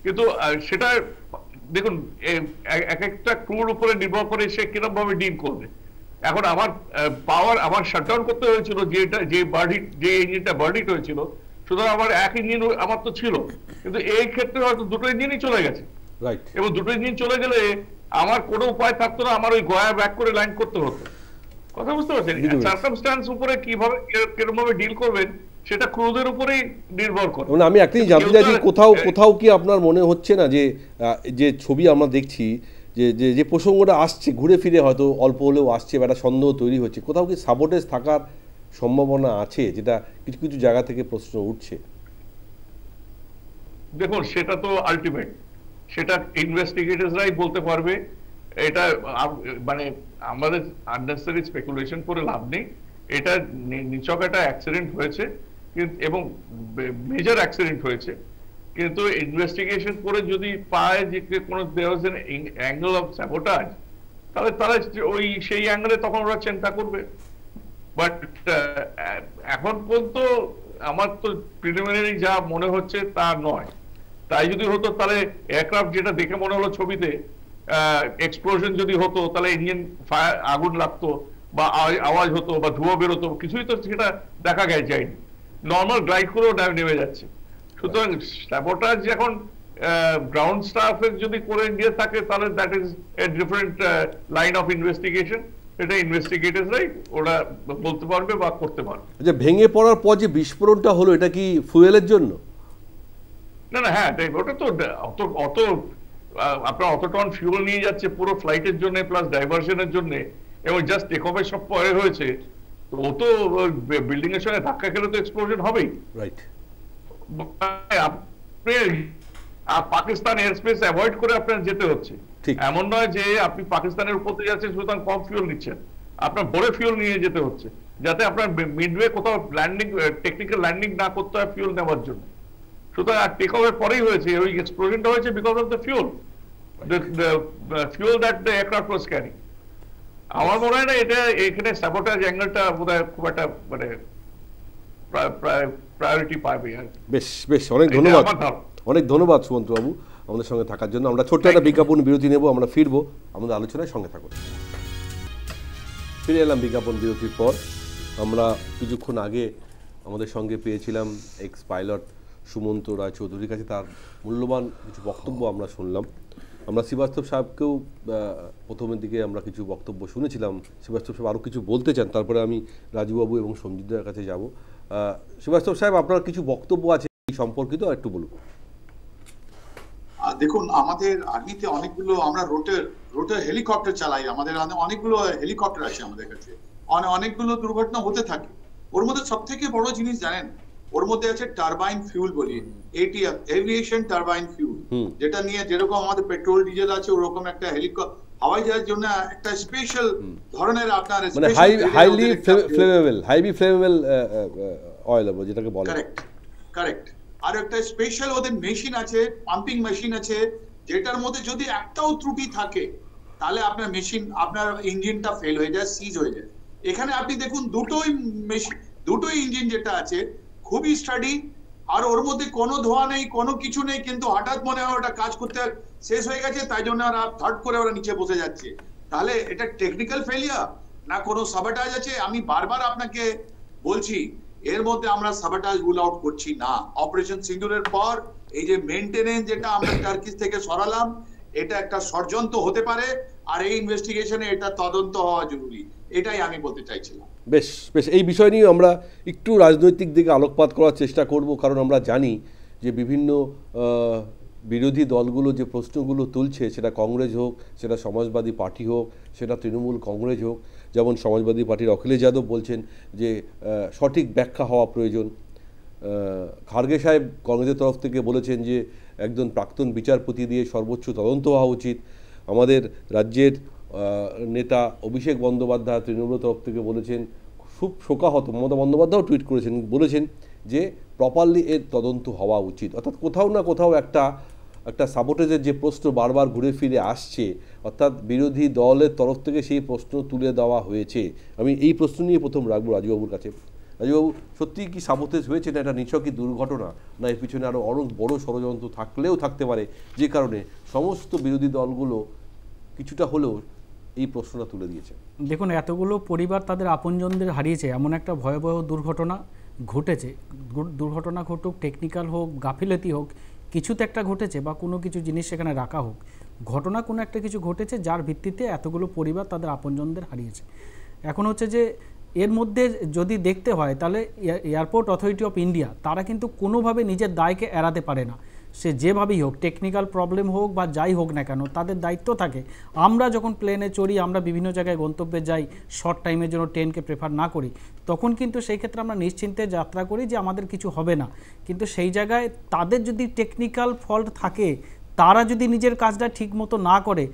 কিন্তু সেটা দেখুন, এক একটা ক্রুর উপরে নির্ভর করে সে কিরকম ভাবে ডিল করবে। এখন আমার আমার শাটডাউন করতে হয়েছিল যে ইঞ্জিনটা বার্ড হিট হয়েছিল, সুতরাং আমার এক ইঞ্জিন আমার তো ছিল, কিন্তু এই ক্ষেত্রে হয়তো দুটো ইঞ্জিনই চলে গেছে, এবং দুটো ইঞ্জিন চলে গেলে আমার কোনো উপায় থাকতো না, আমার ওই গয়া ব্যাক করে ল্যান্ড করতে হতো। কথা বুঝতে পারছেন? সার্কামস্ট্যান্স উপরে কিভাবে কিরকম ভাবে ডিল করবেন সেটা ক্রুদের উপরেই নির্ভর করে। মানে আমি একটাই জানতে চাইছি, কোথাও কি আপনার মনে হচ্ছে না যে ছবি আমরা দেখছি, যে প্রসঙ্গটা আসছে ঘুরে ফিরে হয়তো অল্প হলেও আসছে, বা একটা সন্দেহ তৈরি হচ্ছে, কোথাও কি সাবোটেজ থাকার সম্ভাবনা আছে, যেটা কিছু জায়গা থেকে প্রশ্ন উঠছে? দেখুন, সেটা তো আলটিমেট, সেটা ইনভেস্টিগেটরসরাই বলতে পারবে। এটা মানে আমাদের আননেসেসারি স্পেকুলেশন করে লাভ নেই। এটা নিছক একটা অ্যাক্সিডেন্ট হয়েছে, এবং মেজর অ্যাক্সিডেন্ট হয়েছে, কিন্তু ইনভেস্টিগেশন করে যদি পায় যে কোনো there was an angle of sabotage, তাহলে তারা ওই সেই অ্যাঙ্গেলে তখন ওরা চিন্তা করবে। বাট এখন পর্যন্ত আমার তো প্রিলিমিনারি যা মনে হচ্ছে তা নয়। তাই যদি হতো তাহলে এয়ারক্রাফট যেটা দেখে মনে হলো ছবিতে, এক্সপ্লোশন যদি হতো তাহলে ইঞ্জিন ফায়ার, আগুন লাগতো বা আওয়াজ হতো বা ধোঁয়া বেরোতো, কিছুই তো সেটা দেখা যায়নি। নর্মাল গ্লাইড করেও নেমে যাচ্ছে। সুতরাং স্যাবোটাজ এখন গ্রাউন্ড স্টাফের যদি করে দিয়ে থাকে, তাহলে that is a different line of investigation. এটা ইনভেস্টিগেটরসরাই ওরা বলতে পারবে বা করতে পারবে। আচ্ছা, ভেঙে পড়ার পর যে বিস্ফোরণটা হলো, এটা কি ফুয়েলের জন্য? না না, হ্যাঁ ওটা তো অত অত আপনার অত টন ফিউল নিয়ে যাচ্ছে পুরো ফ্লাইটের জন্য প্লাস ডাইভার্সনের জন্য, এবং জাস্ট টেক অফের সব পরে হয়েছে, তো ও তো বিল্ডিং এর সঙ্গে ধাক্কা খেলে তো এক্সপ্লোশন হবেই। Right. Pakistan air space avoid করে আপনার যেতে হচ্ছে, ঠিক। এমন নয় যে আপনি পাকিস্তানের উপর দিয়ে যাচ্ছেন সুতরাং কম ফিউল নিচ্ছেন, আপনার ভরে ফিউল নিয়ে যেতে হচ্ছে যাতে আপনার মিডওয়ে কোথাও ল্যান্ডিং টেকনিক্যাল ল্যান্ডিং না করতে হয় ফিউল নেওয়ার জন্য। সুতরাং টেক অফের পরেই হয়েছে ওই এক্সপ্লোশনটা হয়েছে because of the fuel, the fuel that the aircraft was carrying. আমার মনে হয় না এটা এখানে স্যাবোটাজ অ্যাঙ্গেলটা বোধহয় খুব একটা মানে প্রায়োরিটি পাবে। বেশ বেশ, অনেক ধন্যবাদ, অনেক ধন্যবাদ সুমন্ত বাবু আমাদের সঙ্গে থাকার জন্য। আমরা ছোট্ট একটা বিজ্ঞাপন বিরতি নেব, আমরা ফিরবো আমাদের আলোচনায়, সঙ্গে থাকুন। ফিরে এলাম বিজ্ঞাপন বিরতির পর। আমরা কিছুক্ষণ আগে আমাদের সঙ্গে পেয়েছিলাম এক্স পাইলট সুমন্ত রায়চৌধুরীর কাছে তার মূল্যবান কিছু বক্তব্য আমরা শুনলাম। আমরা শ্রীবাস্তব সাহেবকেও প্রথমের দিকে আমরা কিছু বক্তব্য শুনেছিলাম, শ্রীবাস্তব সাহেব আরও কিছু বলতে চান, তারপরে আমি রাজুবাবু এবং সঞ্জিতদার কাছে যাব। শ্রীবাস্তব সাহেব, আপনার কিছু বক্তব্য আছে এই সম্পর্কিত, একটু বলুন। দেখুন, আমাদের আর্মিতে অনেকগুলো আমরা রোটার হেলিকপ্টার চালাই, আমাদের অনেকগুলো হেলিকপ্টার আছে আমাদের কাছে, অনেকগুলো দুর্ঘটনা হতে থাকে। ওর মধ্যে সব থেকে বড় জিনিস জানেন, ওর মধ্যে আছে টারবাইন ফিউল বলি, এটিএফ, এভিয়েশন টারবাইন ফিউল, যেটা নিয়ে যেরকম আমাদের পেট্রোল ডিজেল আছে ওরকম একটা হাওয়াই জাহাজের জন্য একটা স্পেশাল ধরনের আপনার হাইলি ফ্লেমেবল অয়েল যেটাকে বলে। কারেক্ট। আর একটা স্পেশাল ওদের মেশিন আছে, পাম্পিং মেশিন আছে, যেটার মধ্যে যদি একটাও ত্রুটি থাকে তাহলে আপনার মেশিন, আপনার ইঞ্জিনটা ফেল হয়ে যায়, সিজ হয়ে যায়। এখানে আপনি দেখুন দুটোই ইঞ্জিন যেটা আছে খুবই স্টাডি, আর ওর মধ্যে কোনো ধোয়া নেই, কোনো কিছু নেই, কিন্তু হঠাৎ মনে হয় ওটা কাজ করতে শেষ হয়ে গেছে, তাই জন্য ওরা থার্ড করে ওরা নিচে বসে যাচ্ছে। তাহলে এটা টেকনিক্যাল ফেলিয়ার না কোনো সাবোটাজ আছে? আমি বারবার আপনাকে বলছি, এর মধ্যে আমরা সাবোটাজ রুল আউট করছি না। অপারেশন সিন্দুরের পর এই যে মেইনটেনেন্স যেটা আমরা টার্কিশ থেকে সরালাম, এটা একটা ষড়যন্ত্র হতে পারে, আর এই ইনভেস্টিগেশনে এটা তদন্ত হওয়া জরুরি, এটাই আমি বলতে চাইছিলাম। বেশ বেশ, এই বিষয় নিয়ে আমরা একটু রাজনৈতিক দিকে আলোকপাত করার চেষ্টা করব, কারণ আমরা জানি যে বিভিন্ন বিরোধী দলগুলো যে প্রশ্নগুলো তুলছে, সেটা কংগ্রেস হোক, সেটা সমাজবাদী পার্টি হোক, সেটা তৃণমূল কংগ্রেস হোক। যেমন সমাজবাদী পার্টির অখিলেশ যাদব বলছেন যে সঠিক ব্যাখ্যা হওয়া প্রয়োজন। খার্গে সাহেব কংগ্রেসের তরফ থেকে বলেছেন যে একজন প্রাক্তন বিচারপতি দিয়ে সর্বোচ্চ তদন্ত হওয়া উচিত। আমাদের রাজ্যের নেতা অভিষেক বন্দ্যোপাধ্যায় তৃণমূলের তরফ থেকে বলেছেন, খুব শোকাহত, মমতা বন্দ্যোপাধ্যায়ও টুইট করেছেন, বলেছেন যে প্রপারলি এর তদন্ত হওয়া উচিত। অর্থাৎ কোথাও না কোথাও একটা সাবোটেজের যে প্রশ্ন বারবার ঘুরে ফিরে আসছে, অর্থাৎ বিরোধী দলের তরফ থেকে সেই প্রশ্ন তুলে দেওয়া হয়েছে। আমি এই প্রশ্ন নিয়ে প্রথম রাখবো রাজুবাবুর কাছে। রাজুবাবু, সত্যিই কি সাবোটেজ হয়েছে, না এটা নিছকই দুর্ঘটনা, না এর পিছনে আরও অনেক বড় ষড়যন্ত্র থাকতে পারে, যে কারণে সমস্ত বিরোধী দলগুলো কিছুটা হলেও এই প্রশ্নটা তুলে দিয়েছে? দেখুন, এতগুলো পরিবার তাদের আপনজনদের হারিয়েছে, এমন একটা ভয়াবহ দুর্ঘটনা ঘটেছে। দুর্ঘটনা ঘটুক, টেকনিক্যাল হোক, গাফিলতি হোক, কিছুতে একটা ঘটেছে, বা কোনো কিছু জিনিস সেখানে রাখা হোক, ঘটনা কোনো একটা কিছু ঘটেছে যার ভিত্তিতে এতগুলো পরিবার তাদের আপনজনদের হারিয়েছে। এখন হচ্ছে যে এর মধ্যে যদি দেখতে হয় তাহলে এয়ারপোর্ট অথরিটি অফ ইন্ডিয়া তারা কিন্তু কোনোভাবে নিজের দায়কে এড়াতে পারে না। সে যেভাবেই হোক, টেকনিক্যাল প্রবলেম হোক বা যাই হোক না কেন, তাদের দায়িত্ব থাকে। আমরা যখন প্লেনে চড়ি, আমরা বিভিন্ন জায়গায় গন্তব্যে যাই, শর্ট টাইমের জন্য ট্রেনকে প্রেফার না করি, তখন কিন্তু সেই ক্ষেত্রে আমরা নিশ্চিন্তে যাত্রা করি যে আমাদের কিছু হবে না। কিন্তু সেই জায়গায় তাদের যদি টেকনিক্যাল ফল্ট থাকে, তারা যদি নিজের কাজটা ঠিক মতো না করে,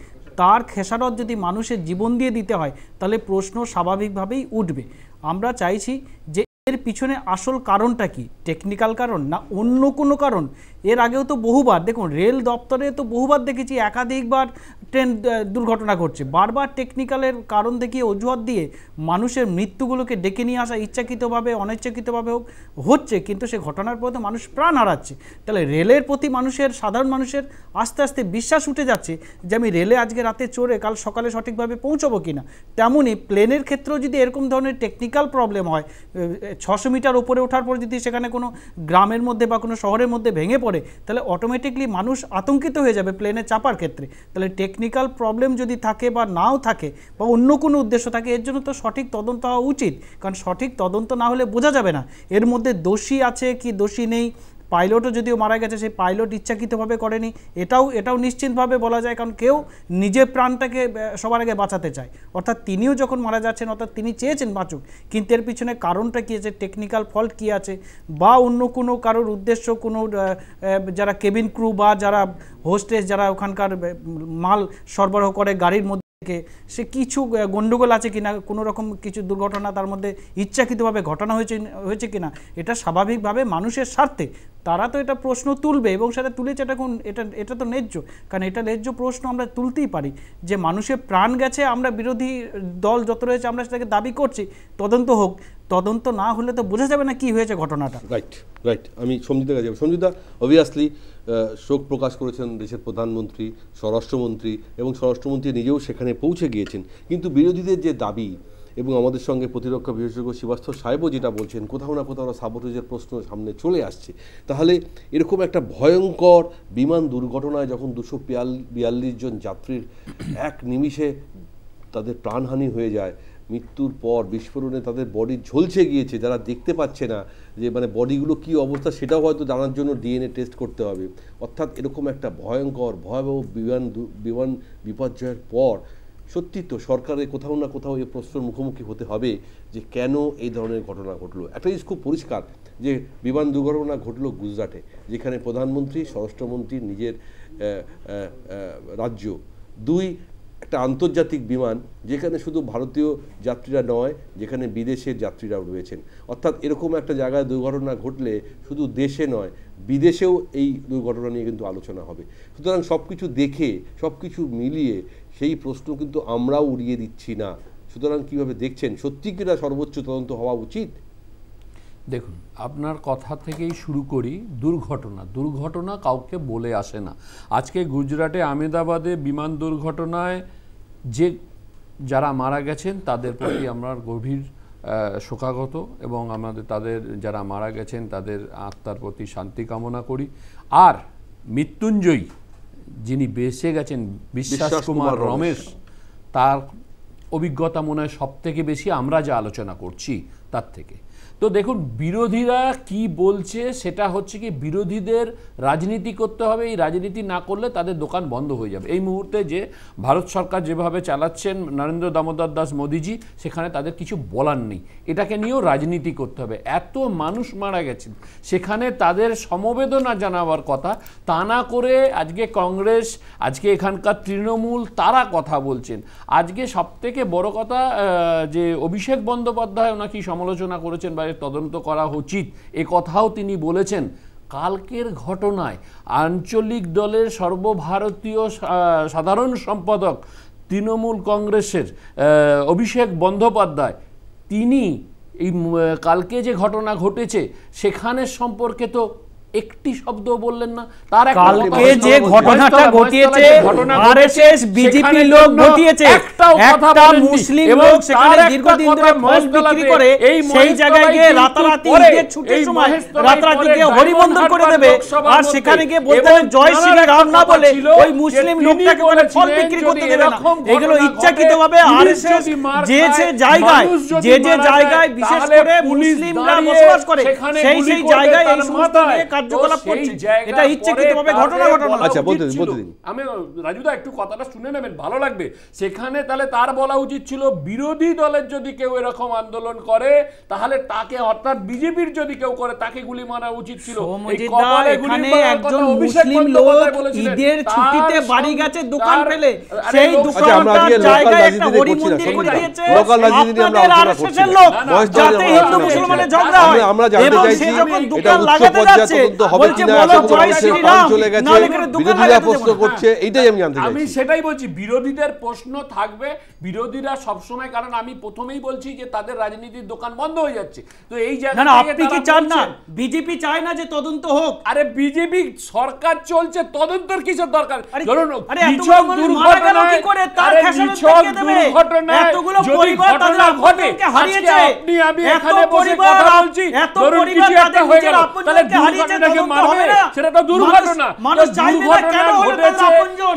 তার খেসারত যদি মানুষের জীবন দিয়ে দিতে হয়, তাহলে প্রশ্ন স্বাভাবিকভাবেই উঠবে। আমরা চাইছি যে এর পিছনে আসল কারণটা কি, টেকনিক্যাল কারণ না অন্য কোনো কারণ? এর আগেও তো বহুবার দেখুন, রেল দপ্তরে তো বহুবার দেখেছি একাধিকবার ট্রেন দুর্ঘটনা ঘটছে। বারবার টেকনিক্যালের কারণ দেখিয়ে, অজুহাত দিয়ে মানুষের মৃত্যুগুলোকে ডেকে নিয়ে আসা ইচ্ছাকৃতভাবে অনিচ্ছাকৃতভাবে হচ্ছে, কিন্তু সে ঘটনার পথে মানুষ প্রাণ হারাচ্ছে। তাহলে রেলের প্রতি সাধারণ মানুষের আস্তে আস্তে বিশ্বাস উঠে যাচ্ছে যে আমি রেলে আজকে রাতে চড়ে কাল সকালে সঠিকভাবে পৌঁছবো কিনা। তেমনই প্লেনের ক্ষেত্রেও যদি এরকম ধরনের টেকনিক্যাল প্রবলেম হয়, 600 মিটার উপরে ওঠার পর যদি সেখানে কোনো গ্রামের মধ্যে বা কোনো শহরের মধ্যে ভেঙে পড়ে, তাহলে অটোমেটিকলি মানুষ আতঙ্কিত হয়ে যাবে প্লেনে চাপার ক্ষেত্রে। তাহলে টেকনিক্যাল প্রবলেম যদি থাকে বা নাও থাকে বা অন্য কোনো উদ্দেশ্য থাকে, এর জন্য তো সঠিক তদন্ত হওয়া উচিত। কারণ সঠিক তদন্ত না হলে বোঝা যাবে না এর মধ্যে দোষী আছে কি দোষী নেই, পাইলটও যদিও মারা গেছে, সেই পাইলট ইচ্ছাকৃতভাবে করেনি, এটাও নিশ্চিতভাবে বলা যায়, কারণ কেউ নিজের প্রাণটাকে সবার আগে বাঁচাতে চায়। অর্থাৎ তিনিও যখন মারা যাচ্ছেন, অর্থাৎ তিনি চেয়েছেন বাঁচুক, কিন্তু এর পিছনে কারণটা কী আছে, টেকনিক্যাল ফল্ট কী আছে, বা অন্য কোনো কারোর উদ্দেশ্য, কোনো যারা কেবিন ক্রু বা যারা হোস্টেস, যারা ওখানকার মাল সরবরাহ করে গাড়ির মধ্যে থেকে, সে কিছু গণ্ডগোল আছে কিনা, কোনো রকম কিছু দুর্ঘটনা তার মধ্যে ইচ্ছাকৃতভাবে ঘটানো হয়েছে কিনা, এটা স্বাভাবিকভাবে মানুষের স্বার্থে তারা তো এটা প্রশ্ন তুলবে, এবং সেটা তুলেছে। এটা তো ন্যায্য, কারণ এটা ন্যায্য প্রশ্ন আমরা তুলতেই পারি যে মানুষের প্রাণ গেছে, আমরা বিরোধী দল যত রয়েছে আমরা সেটাকে দাবি করছি তদন্ত হোক। তদন্ত না হলে তো বোঝা যাবে না কি হয়েছে ঘটনাটা। রাইট আমি সঞ্জিতার কাছে যাব। সঞ্জিতা, অবভিয়াসলি শোক প্রকাশ করেছেন দেশের প্রধানমন্ত্রী, স্বরাষ্ট্রমন্ত্রী, এবং স্বরাষ্ট্রমন্ত্রী নিজেও সেখানে পৌঁছে গিয়েছেন, কিন্তু বিরোধীদের যে দাবি, এবং আমাদের সঙ্গে প্রতিরক্ষা বিশেষজ্ঞ শ্রীবাস্তব সাহেবও যেটা বলছেন, কোথাও না কোথাও সাবোটেজের প্রশ্ন সামনে চলে আসছে। তাহলে এরকম একটা ভয়ঙ্কর বিমান দুর্ঘটনায় যখন 242 জন যাত্রীর এক নিমিষে তাদের প্রাণহানি হয়ে যায়, মৃত্যুর পর বিস্ফোরণে তাদের বডি ঝলসে গিয়েছে, যারা দেখতে পাচ্ছে না যে মানে বডিগুলো কী অবস্থা, সেটাও হয়তো জানার জন্য ডিএনএ টেস্ট করতে হবে। অর্থাৎ এরকম একটা ভয়াবহ বিমান বিপর্যয়ের পর সত্যি তো সরকারের কোথাও না কোথাও এই প্রশ্নের মুখোমুখি হতে হবে যে কেন এই ধরনের ঘটনা ঘটলো। একটা জিনিস খুব পরিষ্কার যে বিমান দুর্ঘটনা ঘটলো গুজরাটে, যেখানে প্রধানমন্ত্রী, স্বরাষ্ট্রমন্ত্রী নিজের রাজ্য, একটা আন্তর্জাতিক বিমান যেখানে শুধু ভারতীয় যাত্রীরা নয়, যেখানে বিদেশের যাত্রীরাও রয়েছেন। অর্থাৎ এরকম একটা জায়গায় দুর্ঘটনা ঘটলে শুধু দেশে নয়, বিদেশেও এই দুর্ঘটনা নিয়ে কিন্তু আলোচনা হবে। সুতরাং সব কিছু দেখে, সব কিছু মিলিয়ে সেই প্রশ্ন কিন্তু আমরাও উড়িয়ে দিচ্ছি না। সুতরাং কীভাবে দেখছেন, সত্যি কিনা সর্বোচ্চ তদন্ত হওয়া উচিত? দেখুন, আপনার কথা থেকেই শুরু করি। দুর্ঘটনা কাউকে বলে আসে না। আজকে গুজরাটে আহমেদাবাদে বিমান দুর্ঘটনায় যারা মারা গেছেন তাদের প্রতি আমরা গভীর শোকাগত, এবং তাদের যারা মারা গেছেন তাদের আত্মার প্রতি শান্তি কামনা করি। আর মৃত্যুঞ্জয়ী যিনি বেঁচে গেছেন, বিশ্বাস কুমার রমেশ, তার অভিজ্ঞতা মনে হয় সব থেকে বেশি আমরা যা আলোচনা করছি তার থেকে। তো দেখুন, বিরোধীরা কি বলছে সেটা হচ্ছে কি, বিরোধীদের রাজনীতি করতে হবে, এই রাজনীতি না করলে তাদের দোকান বন্ধ হয়ে যাবে। এই মুহূর্তে যে ভারত সরকার যেভাবে চালাচ্ছেন নরেন্দ্র দামোদর দাস মোদিজি, সেখানে তাদের কিছু বলার নেই, এটাকে নিয়েও রাজনীতি করতে হবে। এত মানুষ মারা গেছেন, সেখানে তাদের সমবেদনা জানাবার কথা, তা না করে আজকে কংগ্রেস, আজকে এখানকার তৃণমূল, তারা কথা বলছেন। আজকে সবথেকে বড় কথা যে অভিষেক বন্দ্যোপাধ্যায় নাকি সমালোচনা করেছেন বা তদন্ত করা উচিত, এ কথাও তিনি বলেছেন। কালকের ঘটনায় আঞ্চলিক দলের সর্বভারতীয় সাধারণ সম্পাদক তৃণমূল কংগ্রেসের অভিষেক বন্দ্যোপাধ্যায়, তিনি এই কালকে যে ঘটনা ঘটেছে সেখানে সম্পর্কে তো একটি শব্দ বললেন না। তার কালকে যে ঘটনাটা ঘটিয়েছে আরএসএস বিজেপি লোক ঘটিয়েছে, একটা মুসলিম লোক সেখানে দীর্ঘদিন ধরে মদ বিক্রি করে, সেই জায়গায় গিয়ে রাতারাতি ঈদের ছুটির সময় রাতারাতি গিয়ে হরিবন্দন করে দেবে, আর সেখানে গিয়ে বলতে হবে জয় শ্রী রাম না বলে ওই মুসলিম লোকটাকে বলে ফল বিক্রি করতে দেবে না। এগুলো ইচ্ছাকৃতভাবে আরএসএস যে জায়গায় বিশেষ করে মুসলিমরা বসবাস করে সেই জায়গায় এই সমস্ত কার্যকলাপ করছে, এটা ইচ্ছাকৃতভাবে ঘটনা। আচ্ছা, বলতে দিন, আমি রাজুদা একটু কথাটা শুনে নেবেন, ভালো লাগবে। সেখানে তাহলে তার বলা উচিত ছিল, বিরোধী দলের যদি কেউ এরকম আন্দোলন করে তাহলে তাকে, অর্থাৎ বিজেপির যদি কেউ করে তাকে গুলি মারা উচিত ছিল। এখানে একজন মুসলিম লোক ঈদের ছুটিতে বাড়ি গেছে দোকান ফেলে, সেই দোকানটার জায়গায় একটা হরি মন্দির করে দিয়েছে আপনাদের আরএসএসের লোক, যাতে হিন্দু মুসলমানের ঝগড়া হয়। আমরা জানতে চাইছি এটা উচ্চ পর্যায়ে তদন্ত হবে কিনা, চলে গেছে, বিরোধীরা প্রশ্ন করছে, এইটাই আমি জানতে চাইছি। আমি সেটাই বলছি, বিরোধীদের প্রশ্ন থাকবে, বিরোধীরা সবসময়, কারণ আমি প্রথমেই বলছি যে তাদের রাজনীতির দোকান বন্ধ হয়ে যাচ্ছে। তো এই জায়গা না, আপনি কি চান না, বিজেপি চায় না যে তদন্ত হোক? আরে বিজেপি সরকার চলছে, তদন্তের কিসের দরকার? ধরুন এতগুলো পরিবার তাদের আপনজনকে হারিয়েছে, আমি এখানে বসে কথা বলছি, ধরুন কিছু একটা হয়ে গেল, তাহলে দুর্ঘটনাকে মারবে, সেটা তো দুর্ঘটনা। দুর্ঘটনা ঘটেছে,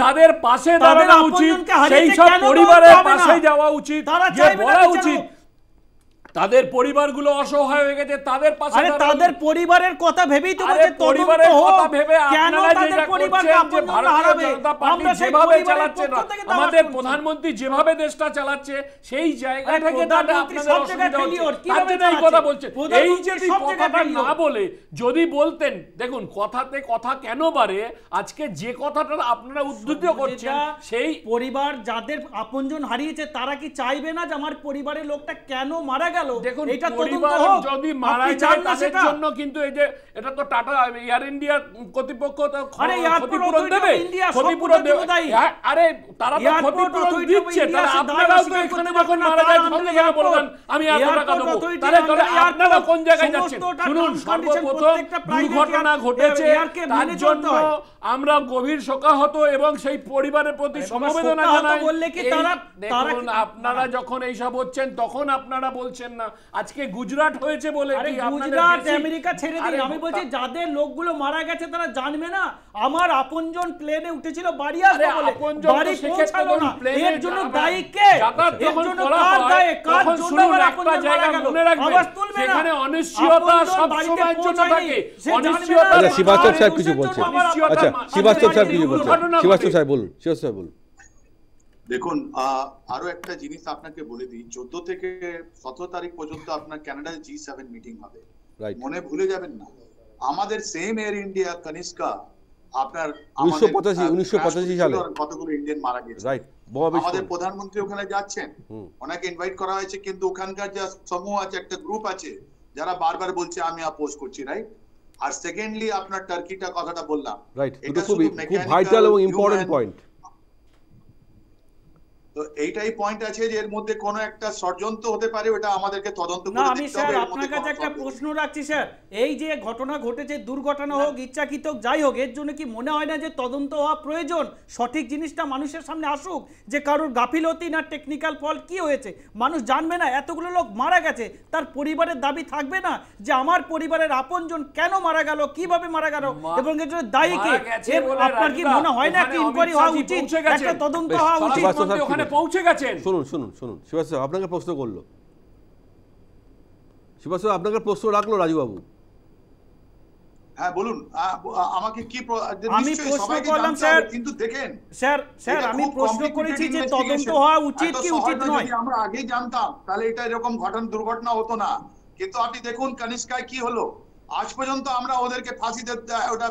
তাদের পাশে দাঁড়ানো উচিত, সেই সব পরিবারের পাশে যাওয়া উচিত, যে বলা উচিত তাদের পরিবারগুলো অসহায় হয়ে গেছে, তাদের পাশে আরে তাদের পরিবারের কথা ভেবেই তো বলছে পরিবারের কথা ভেবে কেন তাদের পরিবারকে আপনজন হারাবে? আমরা যেভাবে চালাচ্ছেন, আমাদের প্রধানমন্ত্রী যেভাবে দেশটা চালাচ্ছে সেই জায়গা থেকে তাদের আপনাদের অসুবিধা হচ্ছে, কিভাবে এই কথা বলছেন? এই যে কথাটা না বলে যদি বলতেন, দেখুন কথাতে কথা কেন বাড়ে, আজকে যে কথাটা আপনারা উদ্ধৃত করছেন সেই পরিবার যাদের আপনজন হারিয়েছে তারা কি চাইবে না যে আমার পরিবারের লোকটা কেন মারা গেল? দেখুন এটা পরিবার যদি মারা যায় তাদের জন্য কিন্তু এই যে এটা তো টাটা এয়ার ইন্ডিয়া কর্তৃপক্ষ তো ক্ষতিপূরণ দেবে, ক্ষতিপূরণ দেবে। আরে তারা তো ক্ষতিপূরণ দিচ্ছে, তাহলে আপনারাও তো এখানে যখন মারা যায় তখন এখানে বলবেন আমি এত টাকা দেবো, তাহলে আপনারা কোন জায়গায় যাচ্ছেন? শুনুন, সর্বপ্রথম দুর্ঘটনা ঘটেছে, তার জন্য আমরা গভীর শোকাহত এবং সেই পরিবারের প্রতি সমবেদনা জানাই। দেখুন আপনারা যখন এইসব হচ্ছেন তখন আপনারা বলছেন না, আজকে গুজরাট হয়েছে বলে কি গুজরাট আমেরিকা ছেড়ে দিন, আমি বলছি যাদের লোকগুলো মারা গেছে তারা জানবে না আমার আপনজন প্লেনে উঠেছিল বাড়ি আসবে বলে, বাড়ি পৌঁছালো না, এর জন্য দায়ী কে? এর জন্য কার দায়ী? কার জন্য আমার আপনজন মারা গেল? আওয়াজ তুলবে না। সেখানে অনিশ্চয়তা সব সময়ের জন্য থাকে, অনিশ্চয়তা। আচ্ছা শ্রীবাস্তব সাহেব কিছু বলছেন, আচ্ছা শ্রীবাস্তব সাহেব কিছু বলছেন, শ্রীবাস্তব সাহেব বলুন, শ্রীবাস্তব সাহেব বলুন। দেখুন আরো একটা জিনিস আপনাকে বলে দিই, 14 থেকে 17 তারিখ পর্যন্ত আপনার কানাডায় G7 মিটিং হবে, মনে ভুলে যাবেন না। আমাদের সেম এয়ার ইন্ডিয়া কনিষ্কা আপনার 1985 সালে কতগুলো ইন্ডিয়ান মারা গেছে, রাইট। আমাদের প্রধানমন্ত্রী ওখানে যাচ্ছেন, ওনাকে ইনভাইট করা হয়েছে, কিন্তু ওখানকার যে সমূহ আছে, একটা গ্রুপ আছে যারা বারবার বলছে আমি আপোষ করছি, রাইট। আর সেকেন্ডলি আপনার টার্কিটা কথাটা বললাম, রাইট, এটা খুব ভাইটাল এবং ইম্পর্টেন্ট পয়েন্ট। তো এইটাই পয়েন্ট আছে যে এর মধ্যে কোনো একটা ষড়যন্ত্র হতে পারে, ওটা আমাদেরকে তদন্ত করে দেখতে হবে। আমি স্যার আপনার কাছে একটা প্রশ্ন রাখছি স্যার, এই যে ঘটনা ঘটেছে, দুর্ঘটনা হোক ইচ্ছাকৃত যাই হোক, এর জন্য কি মনে হয় না যে তদন্ত হওয়া প্রয়োজন? সঠিক জিনিসটা মানুষের সামনে আসুক যে কারোর গাফিলতি না টেকনিক্যাল ফল্ট কি হয়েছে, মানুষ জানবে না। এতগুলো লোক মারা গেছে, তার পরিবারের দাবি থাকবে না যে আমার পরিবারের আপনজন কেন মারা গেল, কিভাবে মারা গেল এবং এর জন্য দায়ী কে? আপনার কি মনে হয় না কি ইনকোয়ারি হওয়া উচিত, একটা তদন্ত হওয়া উচিত? পৌঁছে গেছেন। শুনুন শুনুন শুনুন শিবাশিস আপনাকে প্রশ্ন করলো, শিবাশিস আপনাকে প্রশ্ন রাখলো রাজুবাবু। হ্যাঁ বলুন, আমাকে কি আমি প্রশ্ন করলাম স্যার, কিন্তু দেখেন স্যার স্যার আমি প্রশ্ন করেছি যে তদন্ত হওয়া উচিত কি উচিত নয়। আমরা আগেই জানতাম তাহলে এটা এরকম দুর্ঘটনা হতো না, কিন্তু আপনি দেখুন কনিষ্কায় কি হলো, আজ পর্যন্ত আমরা ওদেরকে ফাঁসিতে ওটা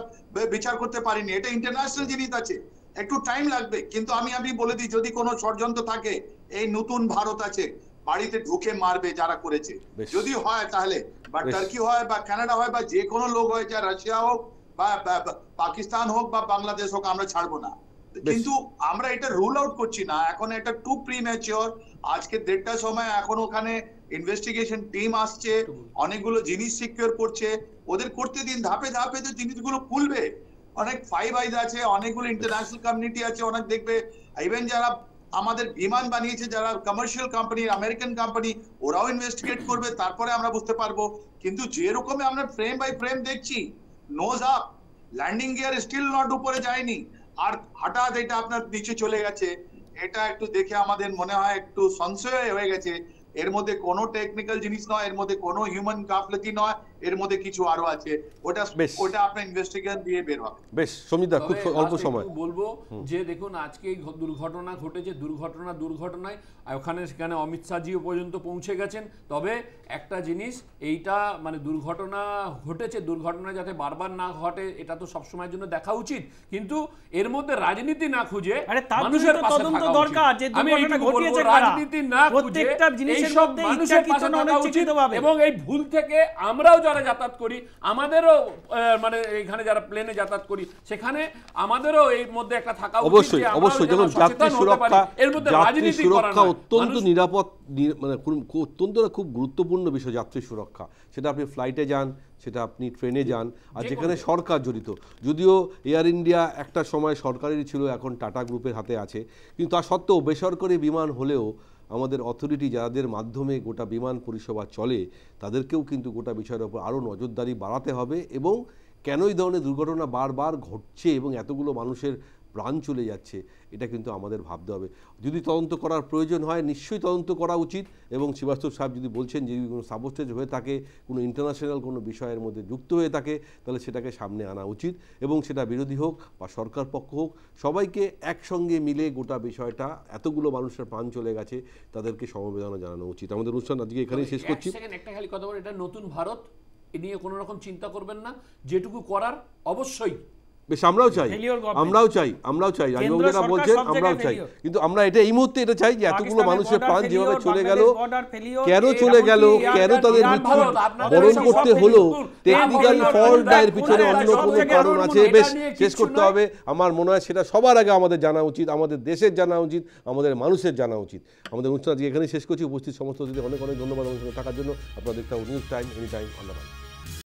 বিচার করতে পারিনি। এটা ইন্টারন্যাশনাল জিনিস আছে, একটু টাইম লাগবে, কিন্তু আমি বলে দিই যদি কোনো ষড়যন্ত্র থাকে, এই নতুন ভারত আছে, বাড়িতে ঢুকে মারবে যারা করেছে, যদি হয় তাহলে, বা টার্কি হয় বা কানাডা হয় বা যে কোনো লোক হয়, যা রাশিয়া হোক বা পাকিস্তান হোক বা বাংলাদেশ হোক, আমরা ছাড়বো না। কিন্তু আমরা এটা রুল আউট করছি না, এখন এটা টু প্রিম্যাচিওর। আজকে 1:30টার সময় এখন ওখানে ইনভেস্টিগেশন টিম আসছে, অনেকগুলো জিনিস সিকিউর করছে, ওদের করতে দিন, ধাপে ধাপে তো জিনিসগুলো খুলবে। অনেক ফাইভ আইজ আছে, অনেকগুলো ইন্টারন্যাশনাল কমিউনিটি আছে, অনেক দেখবে ইভেন যারা আমাদের বিমান বানিয়েছে, যারা কমার্শিয়াল কোম্পানি, আমেরিকান কোম্পানি, ওরাও ইনভেস্টিগেট করবে, তারপরে আমরা বুঝতে পারবো। কিন্তু যে রকমে আমরা ফ্রেম বাই ফ্রেম দেখছি, nose up, landing gear still not উপরে যায়নি, আর হঠাৎ এটা আপনার নিচে চলে গেছে, এটা একটু দেখে আমাদের মনে হয় একটু সংশয় হয়ে গেছে। এর মধ্যে কোনো টেকনিক্যাল জিনিস নয়, এর মধ্যে কোনো হিউম্যান গাফলতি নয়, এর মধ্যে কিছু আরো আছে, ওটা আপনার ইনভেস্টিগেশন দিয়ে বের হবে। বেশ সমিতা, খুব অল্প সময় বলবো যে দেখুন আজকে এই দুর্ঘটনা ঘটেছে, দুর্ঘটনায় ওখানে সেখানে অমিত শাহজিও পর্যন্ত পৌঁছে গেছেন। তবে একটা জিনিস, এইটা মানে দুর্ঘটনা ঘটেছে, দুর্ঘটনা যাতে বারবার না ঘটে এটা তো সবসময়ের জন্য দেখা উচিত, কিন্তু এর মধ্যে রাজনীতি না খুঁজে মানুষের পাশে থাকা দরকার। আমি এইটুকু বলবো, রাজনীতি না খুঁজে এইসব মানুষের পাশে থাকা উচিত, এবং এই ভুল থেকে আমরাও যারা যাতায়াত করি, আমাদেরও মানে এখানে যারা প্লেনে যাতায়াত করি, সেখানে আমাদেরও এর মধ্যে একটা থাকা উচিত। অবশ্যই অবশ্যই, যেমন যাত্রী সুরক্ষা, এর মধ্যে রাজনীতি সুরক্ষা অত্যন্ত নিরাপদ, মানে অত্যন্ত খুব গুরুত্বপূর্ণ বিষয় যাত্রী সুরক্ষা। সেটা আপনি ফ্লাইটে যান, সেটা আপনি ট্রেনে যান, আর যেখানে সরকার জড়িত। যদিও এয়ার ইন্ডিয়া একটা সময় সরকারেরই ছিল, এখন টাটা গ্রুপের হাতে আছে, কিন্তু তা সত্ত্বেও বেসরকারি বিমান হলেও আমাদের অথরিটি যাদের মাধ্যমে গোটা বিমান পরিষেবা চলে, তাদেরকেও কিন্তু গোটা বিষয়ের ওপর আরও নজরদারি বাড়াতে হবে। এবং কেন এই ধরনের দুর্ঘটনা বারবার ঘটছে এবং এতগুলো মানুষের প্রাণ চলে যাচ্ছে, এটা কিন্তু আমাদের ভাবতে হবে। যদি তদন্ত করার প্রয়োজন হয় নিশ্চয়ই তদন্ত করা উচিত, এবং শ্রীবাস্তব সাহেব যদি বলছেন যে কোনো সাবস্টেজ হয়ে থাকে, কোনো ইন্টারন্যাশনাল কোনো বিষয়ের মধ্যে যুক্ত হয়ে থাকে, তাহলে সেটাকে সামনে আনা উচিত, এবং সেটা বিরোধী হোক বা সরকার পক্ষ হোক, সবাইকে একসঙ্গে মিলে গোটা বিষয়টা, এতগুলো মানুষের প্রাণ চলে গেছে, তাদেরকে সমবেদনা জানানো উচিত। আমাদের অনুষ্ঠান আজকে এখানেই শেষ করছি। একটা খালি কথা বল, এটা নতুন ভারত, এ নিয়ে কোনো রকম চিন্তা করবেন না, যেটুকু করার অবশ্যই বেশ, আমরাও চাই রাজবাবু যেটা বলছেন, আমরাও চাই, কিন্তু আমরা এটা এই মুহূর্তে এটা চাই যে এতগুলো মানুষের প্রাণ যেভাবে চলে গেল, কেন চলে গেল, কেন তাদের মৃত্যু বরণ করতে হলো, টেকনিক্যাল ফল্ট বা এর পিছনে অন্য কোনো কারণ আছে, বেশ শেষ করতে হবে। আমার মনে হয় সেটা সবার আগে আমাদের জানা উচিত, আমাদের দেশের জানা উচিত, আমাদের মানুষের জানা উচিত। আমাদের অনুষ্ঠান আজকে এখানেই শেষ করছি। উপস্থিত সমস্ত অতিথি অনেক অনেক ধন্যবাদ আমার সঙ্গে থাকার জন্য। আপনারা দেখতে হবে news time, any time, on the time.